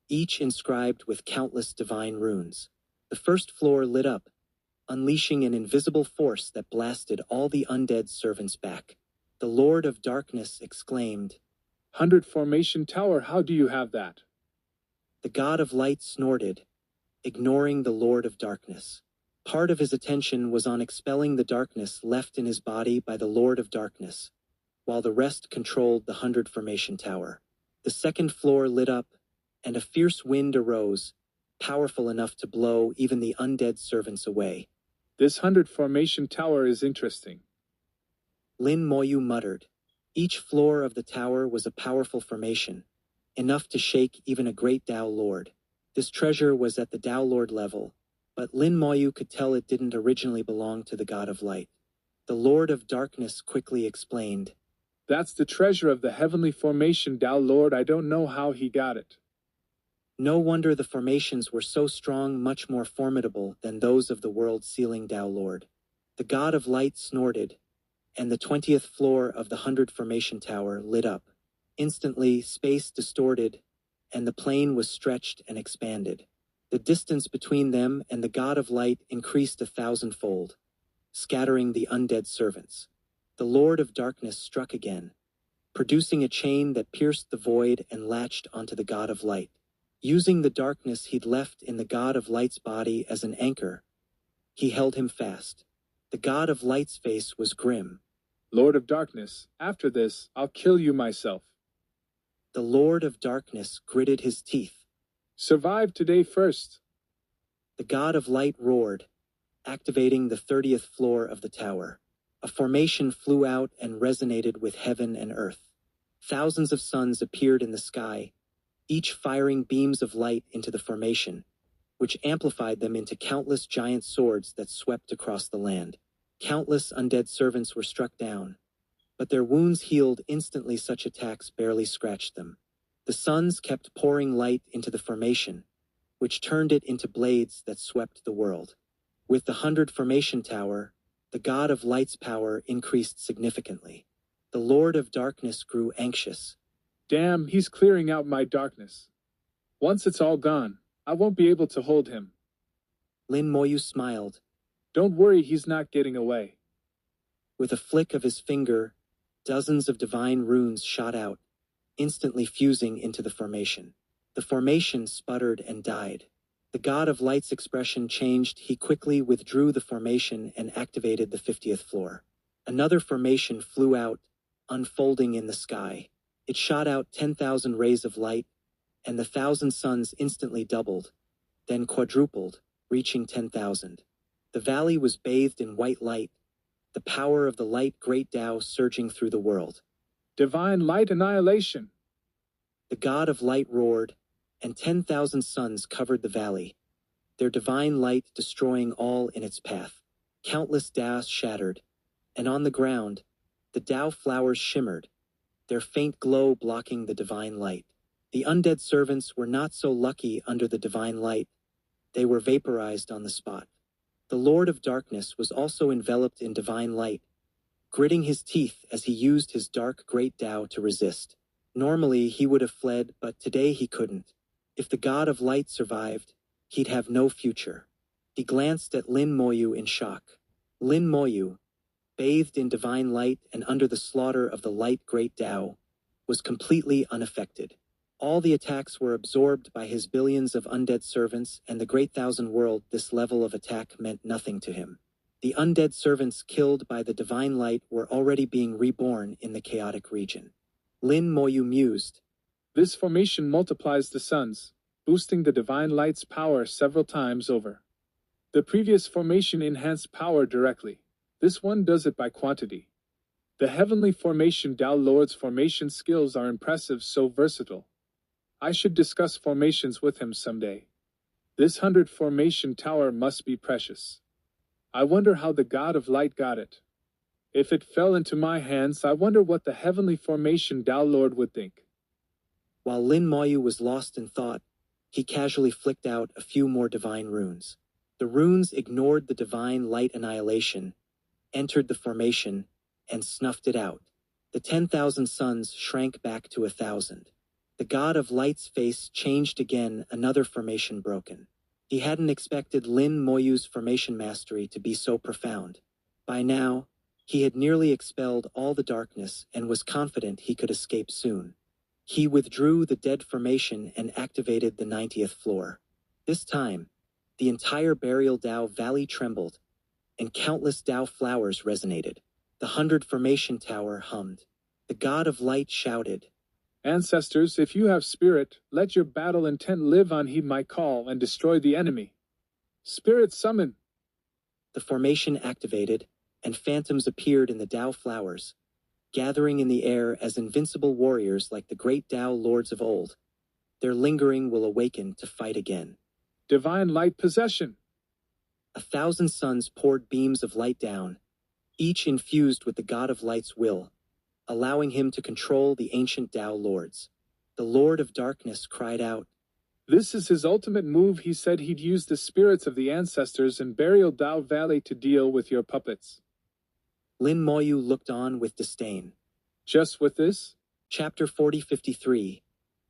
each inscribed with countless divine runes. The first floor lit up, unleashing an invisible force that blasted all the undead servants back. The Lord of Darkness exclaimed, 100 Formation Tower, how do you have that? The god of light snorted, ignoring the Lord of Darkness. Part of his attention was on expelling the darkness left in his body by the Lord of Darkness, while the rest controlled the 100 Formation Tower. The second floor lit up, and a fierce wind arose, powerful enough to blow even the undead servants away. This 100 Formation Tower is interesting. Lin Moyu muttered. Each floor of the tower was a powerful formation, enough to shake even a great Tao Lord. This treasure was at the Tao Lord level, but Lin Moyu could tell it didn't originally belong to the god of light. The Lord of Darkness quickly explained, "That's the treasure of the heavenly formation, Tao Lord. I don't know how he got it." No wonder the formations were so strong, much more formidable than those of the world-sealing Tao Lord. The god of light snorted, and the 20th floor of the 100 Formation Tower lit up. Instantly, space distorted, and the plane was stretched and expanded. The distance between them and the god of light increased 1,000-fold, scattering the undead servants. The Lord of Darkness struck again, producing a chain that pierced the void and latched onto the god of light. Using the darkness he'd left in the god of light's body as an anchor, he held him fast. The god of light's face was grim. "Lord of Darkness, after this, I'll kill you myself." The Lord of Darkness gritted his teeth. "Survive today first." The god of light roared, activating the 30th floor of the tower. A formation flew out and resonated with heaven and earth. Thousands of suns appeared in the sky, each firing beams of light into the formation, which amplified them into countless giant swords that swept across the land. Countless undead servants were struck down, but their wounds healed instantly. Such attacks barely scratched them. The suns kept pouring light into the formation, which turned it into blades that swept the world. With the 100 Formation Tower, the god of light's power increased significantly. The Lord of Darkness grew anxious. "Damn, he's clearing out my darkness. Once it's all gone, I won't be able to hold him." Lin Moyu smiled. "Don't worry, he's not getting away." With a flick of his finger, dozens of divine runes shot out, instantly fusing into the formation. The formation sputtered and died. The god of light's expression changed. He quickly withdrew the formation and activated the 50th floor. Another formation flew out, unfolding in the sky. It shot out 10,000 rays of light, and the 1,000 suns instantly doubled, then quadrupled, reaching 10,000. The valley was bathed in white light, the power of the light great Tao surging through the world. "Divine light annihilation." The god of light roared, and 10,000 suns covered the valley, their divine light destroying all in its path. Countless Taos shattered, and on the ground, the Tao flowers shimmered, their faint glow blocking the divine light. The undead servants were not so lucky under the divine light. They were vaporized on the spot. The Lord of Darkness was also enveloped in divine light, gritting his teeth as he used his dark great Tao to resist. Normally he would have fled, but today he couldn't. If the god of light survived, he'd have no future. He glanced at Lin Moyu in shock. Lin Moyu, bathed in divine light and under the slaughter of the light great Tao, was completely unaffected. All the attacks were absorbed by his billions of undead servants and the great thousand world. This level of attack meant nothing to him. The undead servants killed by the divine light were already being reborn in the chaotic region. Lin Moyu mused. "This formation multiplies the suns, boosting the divine light's power several times over. The previous formation enhanced power directly. This one does it by quantity. The heavenly formation Tao Lord's formation skills are impressive, so versatile. I should discuss formations with him someday. This 100 Formation Tower must be precious. I wonder how the god of light got it. If it fell into my hands, I wonder what the heavenly formation Tao Lord would think." While Lin Moyu was lost in thought, he casually flicked out a few more divine runes. The runes ignored the divine light annihilation, entered the formation, and snuffed it out. The 10,000 suns shrank back to 1,000. The god of light's face changed again, another formation broken. He hadn't expected Lin Moyu's formation mastery to be so profound. By now, he had nearly expelled all the darkness and was confident he could escape soon. He withdrew the dead formation and activated the 90th floor. This time, the entire Burial Tao Valley trembled, and countless Tao flowers resonated. The 100 Formation Tower hummed. The god of light shouted, "Ancestors, if you have spirit, let your battle intent live on. Heed my call and destroy the enemy. Spirit summon." The formation activated, and phantoms appeared in the Tao flowers, gathering in the air as invincible warriors like the great Tao lords of old. Their lingering will awaken to fight again. "Divine light possession." 1,000 suns poured beams of light down, each infused with the God of Light's will, allowing him to control the ancient Tao lords. The Lord of Darkness cried out. This is his ultimate move. He said he'd use the spirits of the ancestors in Burial Dao Valley to deal with your puppets. Lin Moyu looked on with disdain. Just with this? Chapter 4053.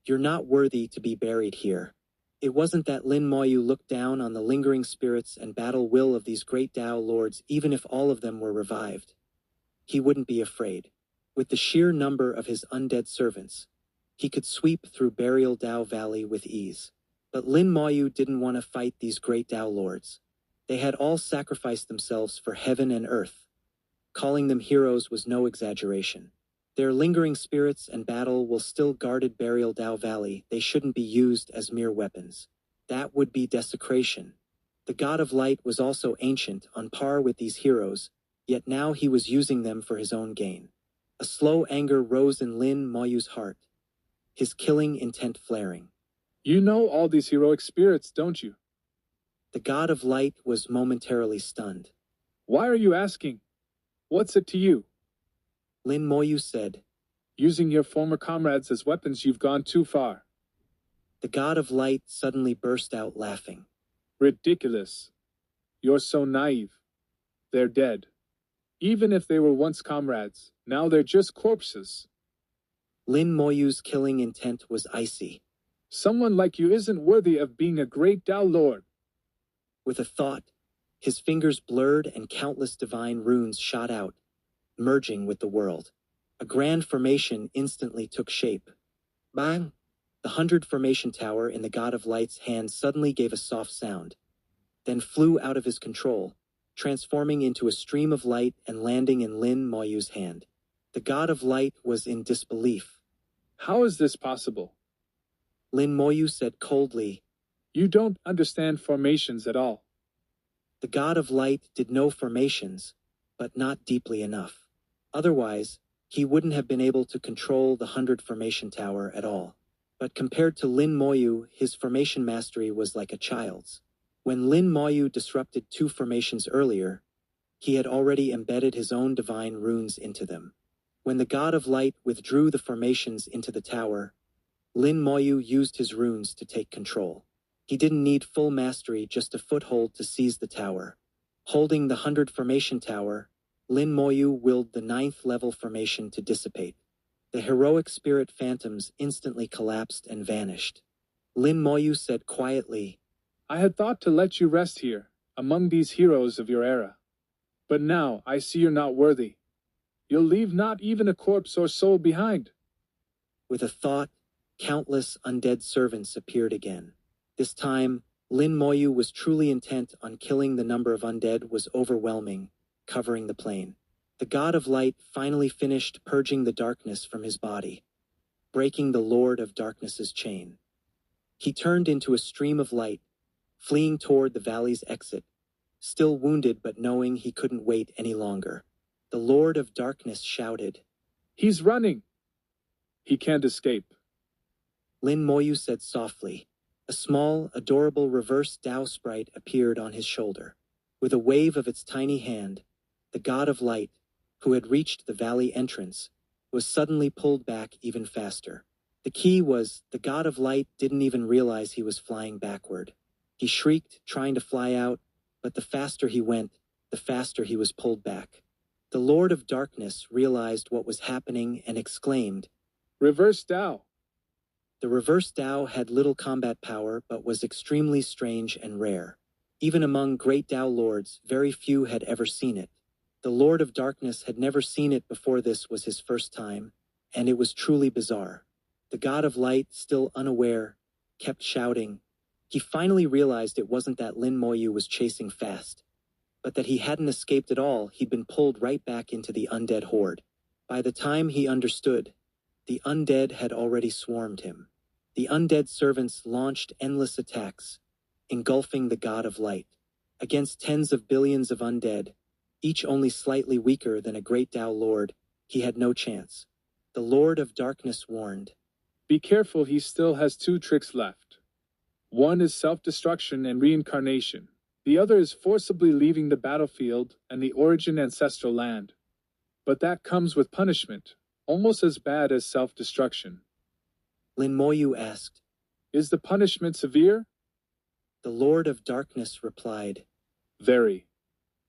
You're not worthy to be buried here. It wasn't that Lin Moyu looked down on the lingering spirits and battle will of these great Dao lords even if all of them were revived. He wouldn't be afraid. With the sheer number of his undead servants, he could sweep through Burial Dao Valley with ease. But Lin Moyu didn't want to fight these great Dao lords. They had all sacrificed themselves for heaven and earth. Calling them heroes was no exaggeration. Their lingering spirits and battle will still guarded Burial Dao Valley. They shouldn't be used as mere weapons. That would be desecration. The God of Light was also ancient, on par with these heroes, yet now he was using them for his own gain. A slow anger rose in Lin Moyu's heart, his killing intent flaring. You know all these heroic spirits, don't you? The God of Light was momentarily stunned. Why are you asking? What's it to you? Lin Moyu said. Using your former comrades as weapons, you've gone too far. The God of Light suddenly burst out laughing. Ridiculous. You're so naive. They're dead. Even if they were once comrades, now they're just corpses. Lin Moyu's killing intent was icy. Someone like you isn't worthy of being a great Dao Lord. With a thought, his fingers blurred and countless divine runes shot out, merging with the world. A grand formation instantly took shape. Bang! The 100 formation tower in the God of Light's hand suddenly gave a soft sound, then flew out of his control, transforming into a stream of light and landing in Lin Moyu's hand. The God of Light was in disbelief. How is this possible? Lin Moyu said coldly. You don't understand formations at all. The God of Light did know formations, but not deeply enough. Otherwise, he wouldn't have been able to control the 100 formation tower at all. But compared to Lin Moyu, his formation mastery was like a child's. When Lin Moyu disrupted 2 formations earlier, he had already embedded his own divine runes into them. When the God of Light withdrew the formations into the tower, Lin Moyu used his runes to take control. He didn't need full mastery, just a foothold to seize the tower. Holding the 100 formation tower, Lin Moyu willed the 9th level formation to dissipate. The heroic spirit phantoms instantly collapsed and vanished. Lin Moyu said quietly, I had thought to let you rest here, among these heroes of your era. But now I see you're not worthy. You'll leave not even a corpse or soul behind. With a thought, countless undead servants appeared again. This time, Lin Moyu was truly intent on killing. The number of undead was overwhelming, covering the plain. The God of Light finally finished purging the darkness from his body, breaking the Lord of Darkness's chain. He turned into a stream of light, fleeing toward the valley's exit, still wounded but knowing he couldn't wait any longer. The Lord of Darkness shouted, He's running! He can't escape. Lin Moyu said softly. A small, adorable reverse Tao sprite appeared on his shoulder. With a wave of its tiny hand, the God of Light, who had reached the valley entrance, was suddenly pulled back even faster. The key was, the God of Light didn't even realize he was flying backward. He shrieked, trying to fly out, but the faster he went, the faster he was pulled back. The Lord of Darkness realized what was happening and exclaimed, Reverse Tao! The reverse Tao had little combat power but was extremely strange and rare. Even among great Tao lords, very few had ever seen it. The Lord of Darkness had never seen it before. This was his first time, and it was truly bizarre. The God of Light, still unaware, kept shouting. He finally realized it wasn't that Lin Moyu was chasing fast, but that he hadn't escaped at all. He'd been pulled right back into the undead horde. By the time he understood, the undead had already swarmed him. The undead servants launched endless attacks, engulfing the God of Light. Against tens of billions of undead, each only slightly weaker than a great Tao Lord, he had no chance. The Lord of Darkness warned. Be careful, he still has 2 tricks left. One is self-destruction and reincarnation. The other is forcibly leaving the battlefield and the origin ancestral land. But that comes with punishment, almost as bad as self-destruction. Lin Moyu asked. Is the punishment severe? The Lord of Darkness replied. Very.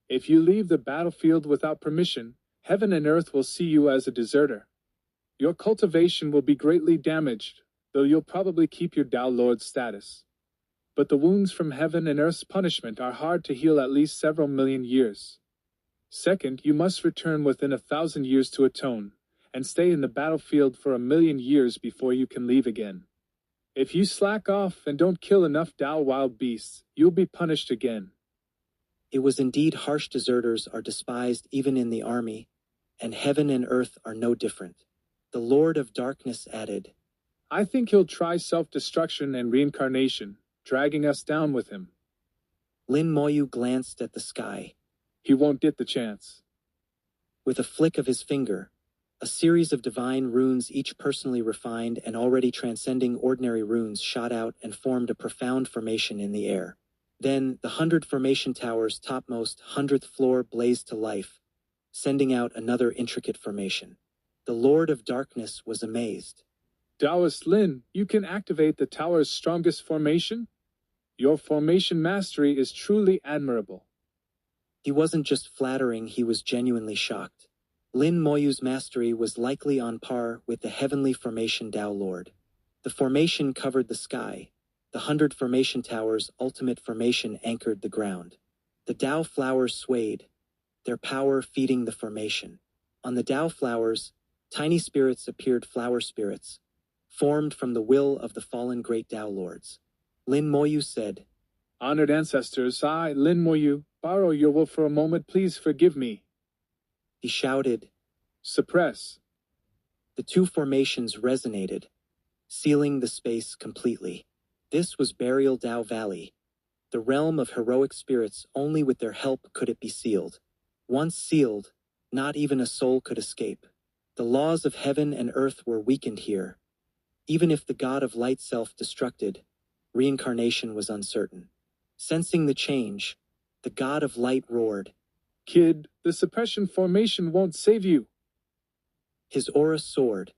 If you leave the battlefield without permission, heaven and earth will see you as a deserter. Your cultivation will be greatly damaged, though you'll probably keep your Tao Lord status. But the wounds from heaven and earth's punishment are hard to heal at least several million years. Second, you must return within 1,000 years to atone, and stay in the battlefield for 1,000,000 years before you can leave again. If you slack off and don't kill enough Tao wild beasts, you'll be punished again. It was indeed harsh. Deserters are despised even in the army, and heaven and earth are no different. The Lord of Darkness added. I think he'll try self-destruction and reincarnation, dragging us down with him. Lin Moyu glanced at the sky. He won't get the chance. With a flick of his finger, a series of divine runes, each personally refined and already transcending ordinary runes, shot out and formed a profound formation in the air. Then, the 100 formation towers' topmost 100th floor blazed to life, sending out another intricate formation. The Lord of Darkness was amazed. Taoist Lin, you can activate the tower's strongest formation? Your formation mastery is truly admirable. He wasn't just flattering, he was genuinely shocked. Lin Moyu's mastery was likely on par with the heavenly formation Tao Lord. The formation covered the sky. The 100 formation towers' ultimate formation anchored the ground. The Tao flowers swayed, their power feeding the formation. On the Tao flowers, tiny spirits appeared, flower spirits, formed from the will of the fallen great Tao Lords. Lin Moyu said, Honored ancestors, I, Lin Moyu, borrow your will for a moment, please forgive me. He shouted. Suppress. The two formations resonated, sealing the space completely. This was Burial Tao Valley, the realm of heroic spirits. Only with their help could it be sealed. Once sealed, not even a soul could escape. The laws of heaven and earth were weakened here. Even if the god of light self-destructed, reincarnation was uncertain. Sensing the change, the god of light roared. Kid, the suppression formation won't save you. His aura soared.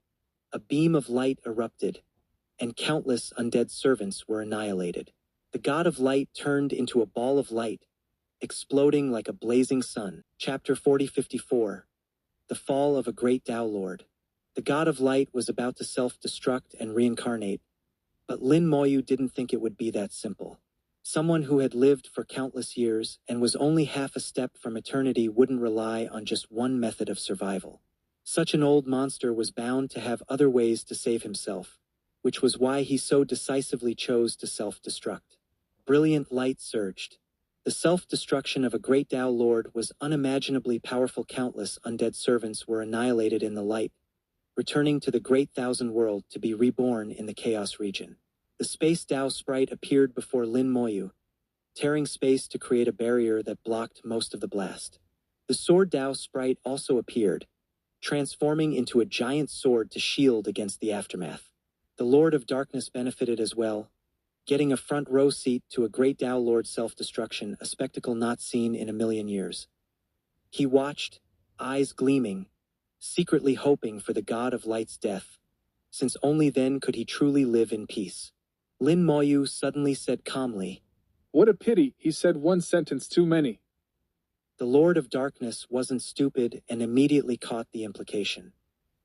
A beam of light erupted, and countless undead servants were annihilated. The god of light turned into a ball of light, exploding like a blazing sun. Chapter 4054. The Fall of a Great Tao Lord. The god of light was about to self-destruct and reincarnate, but Lin Moyu didn't think it would be that simple. Someone who had lived for countless years and was only half a step from eternity wouldn't rely on just one method of survival. Such an old monster was bound to have other ways to save himself, which was why he so decisively chose to self-destruct. Brilliant light surged. The self-destruction of a great Tao Lord was unimaginably powerful. Countless undead servants were annihilated in the light, returning to the Great Thousand World to be reborn in the Chaos region. The Space Tao sprite appeared before Lin Moyu, tearing space to create a barrier that blocked most of the blast. The Sword Tao sprite also appeared, transforming into a giant sword to shield against the aftermath. The Lord of Darkness benefited as well, getting a front row seat to a great Tao Lord self-destruction, a spectacle not seen in 1,000,000 years. He watched, eyes gleaming, secretly hoping for the god of light's death, since only then could he truly live in peace. Lin Moyu suddenly said calmly, What a pity, he said one sentence too many. The Lord of Darkness wasn't stupid and immediately caught the implication.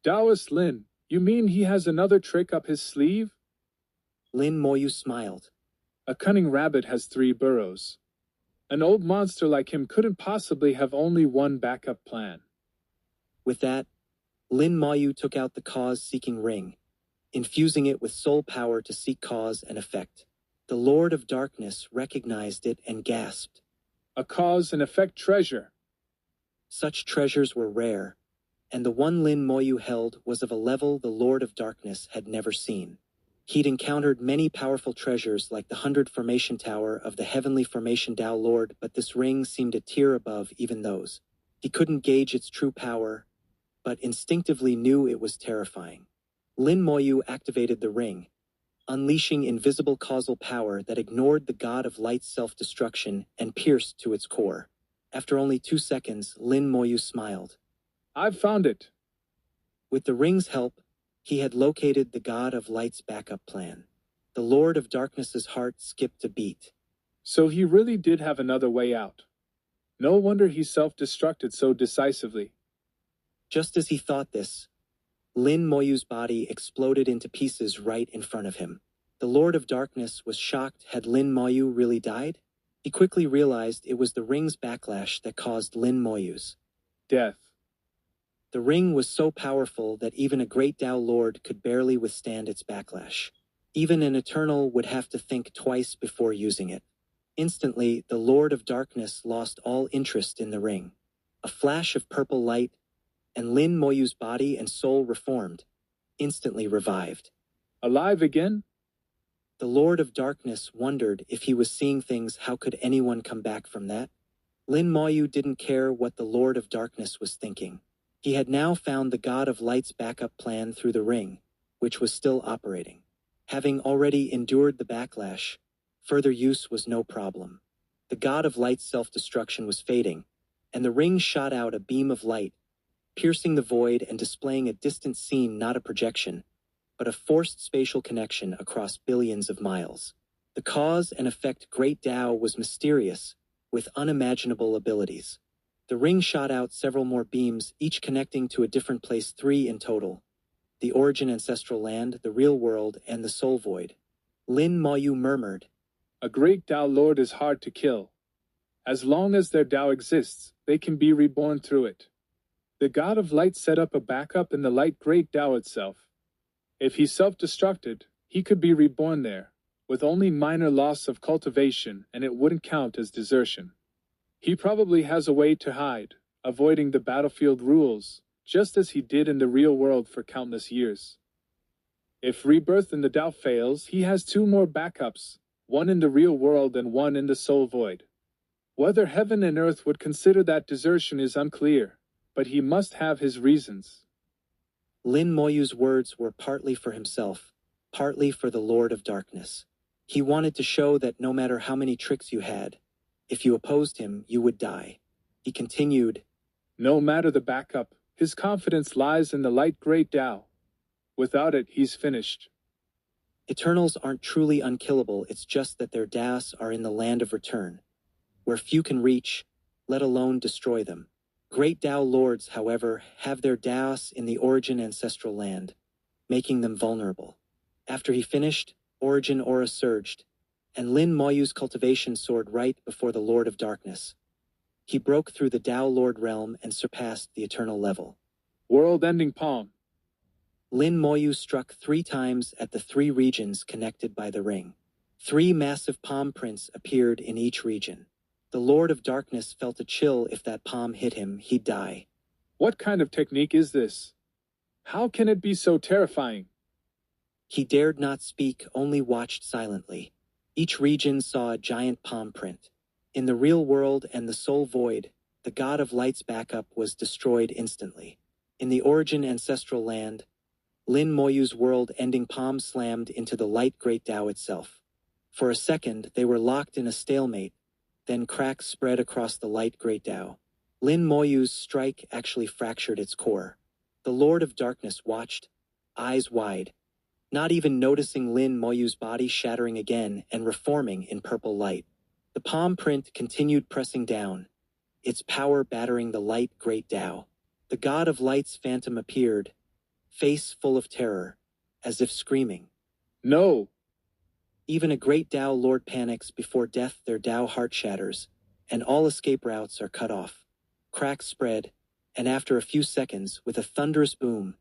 Taoist Lin, you mean he has another trick up his sleeve? Lin Moyu smiled. A cunning rabbit has 3 burrows. An old monster like him couldn't possibly have only one backup plan. With that, Lin Moyu took out the cause-seeking ring, infusing it with soul power to seek cause and effect. The Lord of Darkness recognized it and gasped. A cause and effect treasure. Such treasures were rare, and the one Lin Moyu held was of a level the Lord of Darkness had never seen. He'd encountered many powerful treasures like the 100 Formation Tower of the Heavenly Formation Tao Lord, but this ring seemed a tier above even those. He couldn't gauge its true power, but instinctively knew it was terrifying. Lin Moyu activated the ring, unleashing invisible causal power that ignored the god of light's self-destruction and pierced to its core. After only 2 seconds, Lin Moyu smiled. I've found it. With the ring's help, he had located the god of light's backup plan. The Lord of Darkness's heart skipped a beat. So he really did have another way out. No wonder he self-destructed so decisively. Just as he thought this, Lin Moyu's body exploded into pieces right in front of him. The Lord of Darkness was shocked. Had Lin Moyu really died? He quickly realized it was the ring's backlash that caused Lin Moyu's death. The ring was so powerful that even a great Tao Lord could barely withstand its backlash. Even an Eternal would have to think twice before using it. Instantly, the Lord of Darkness lost all interest in the ring. A flash of purple light, and Lin Moyu's body and soul reformed, instantly revived. Alive again? The Lord of Darkness wondered if he was seeing things. How could anyone come back from that? Lin Moyu didn't care what the Lord of Darkness was thinking. He had now found the God of Light's backup plan through the ring, which was still operating. Having already endured the backlash, further use was no problem. The God of Light's self-destruction was fading, and the ring shot out a beam of light, piercing the void and displaying a distant scene, not a projection, but a forced spatial connection across billions of miles. The cause and effect Great Tao was mysterious, with unimaginable abilities. The ring shot out several more beams, each connecting to a different place, 3 in total. The origin ancestral land, the real world, and the soul void. Lin Moyu murmured, A great Tao Lord is hard to kill. As long as their Tao exists, they can be reborn through it. The God of Light set up a backup in the light great Tao itself. If he self-destructed, he could be reborn there, with only minor loss of cultivation, and it wouldn't count as desertion. He probably has a way to hide, avoiding the battlefield rules, just as he did in the real world for countless years. If rebirth in the Tao fails, he has 2 more backups, one in the real world and one in the soul void. Whether heaven and earth would consider that desertion is unclear, but he must have his reasons. Lin Moyu's words were partly for himself, partly for the Lord of Darkness. He wanted to show that no matter how many tricks you had, if you opposed him, you would die. He continued, No matter the backup, his confidence lies in the light great Tao. Without it, he's finished. Eternals aren't truly unkillable, it's just that their Taos are in the land of return, where few can reach, let alone destroy them. Great Tao Lords, however, have their Taos in the origin ancestral land, making them vulnerable. After he finished, origin aura surged, and Lin Moyu's cultivation soared right before the Lord of Darkness. He broke through the Tao Lord realm and surpassed the eternal level. World-ending palm. Lin Moyu struck 3 times at the 3 regions connected by the ring. 3 massive palm prints appeared in each region. The Lord of Darkness felt a chill. If that palm hit him, he'd die. What kind of technique is this? How can it be so terrifying? He dared not speak, only watched silently. Each region saw a giant palm print. In the real world and the soul void, the God of Light's backup was destroyed instantly. In the origin ancestral land, Lin Moyu's world-ending palm slammed into the light great Tao itself. For a second, they were locked in a stalemate, then cracks spread across the light great Tao. Lin Moyu's strike actually fractured its core. The Lord of Darkness watched, eyes wide, not even noticing Lin Moyu's body shattering again and reforming in purple light. The palm print continued pressing down, its power battering the light great Tao. The God of Light's phantom appeared, face full of terror, as if screaming. No! Even a great Tao Lord panics before death. Their Tao heart shatters, and all escape routes are cut off. Cracks spread, and after a few seconds, with a thunderous boom,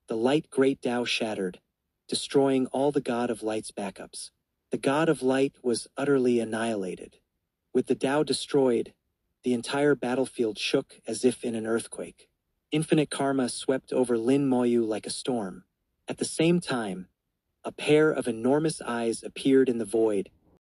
the light great Tao shattered, destroying all the God of Light's backups. The God of Light was utterly annihilated. With the Tao destroyed, the entire battlefield shook as if in an earthquake. Infinite karma swept over Lin Moyu like a storm. At the same time, a pair of enormous eyes appeared in the void,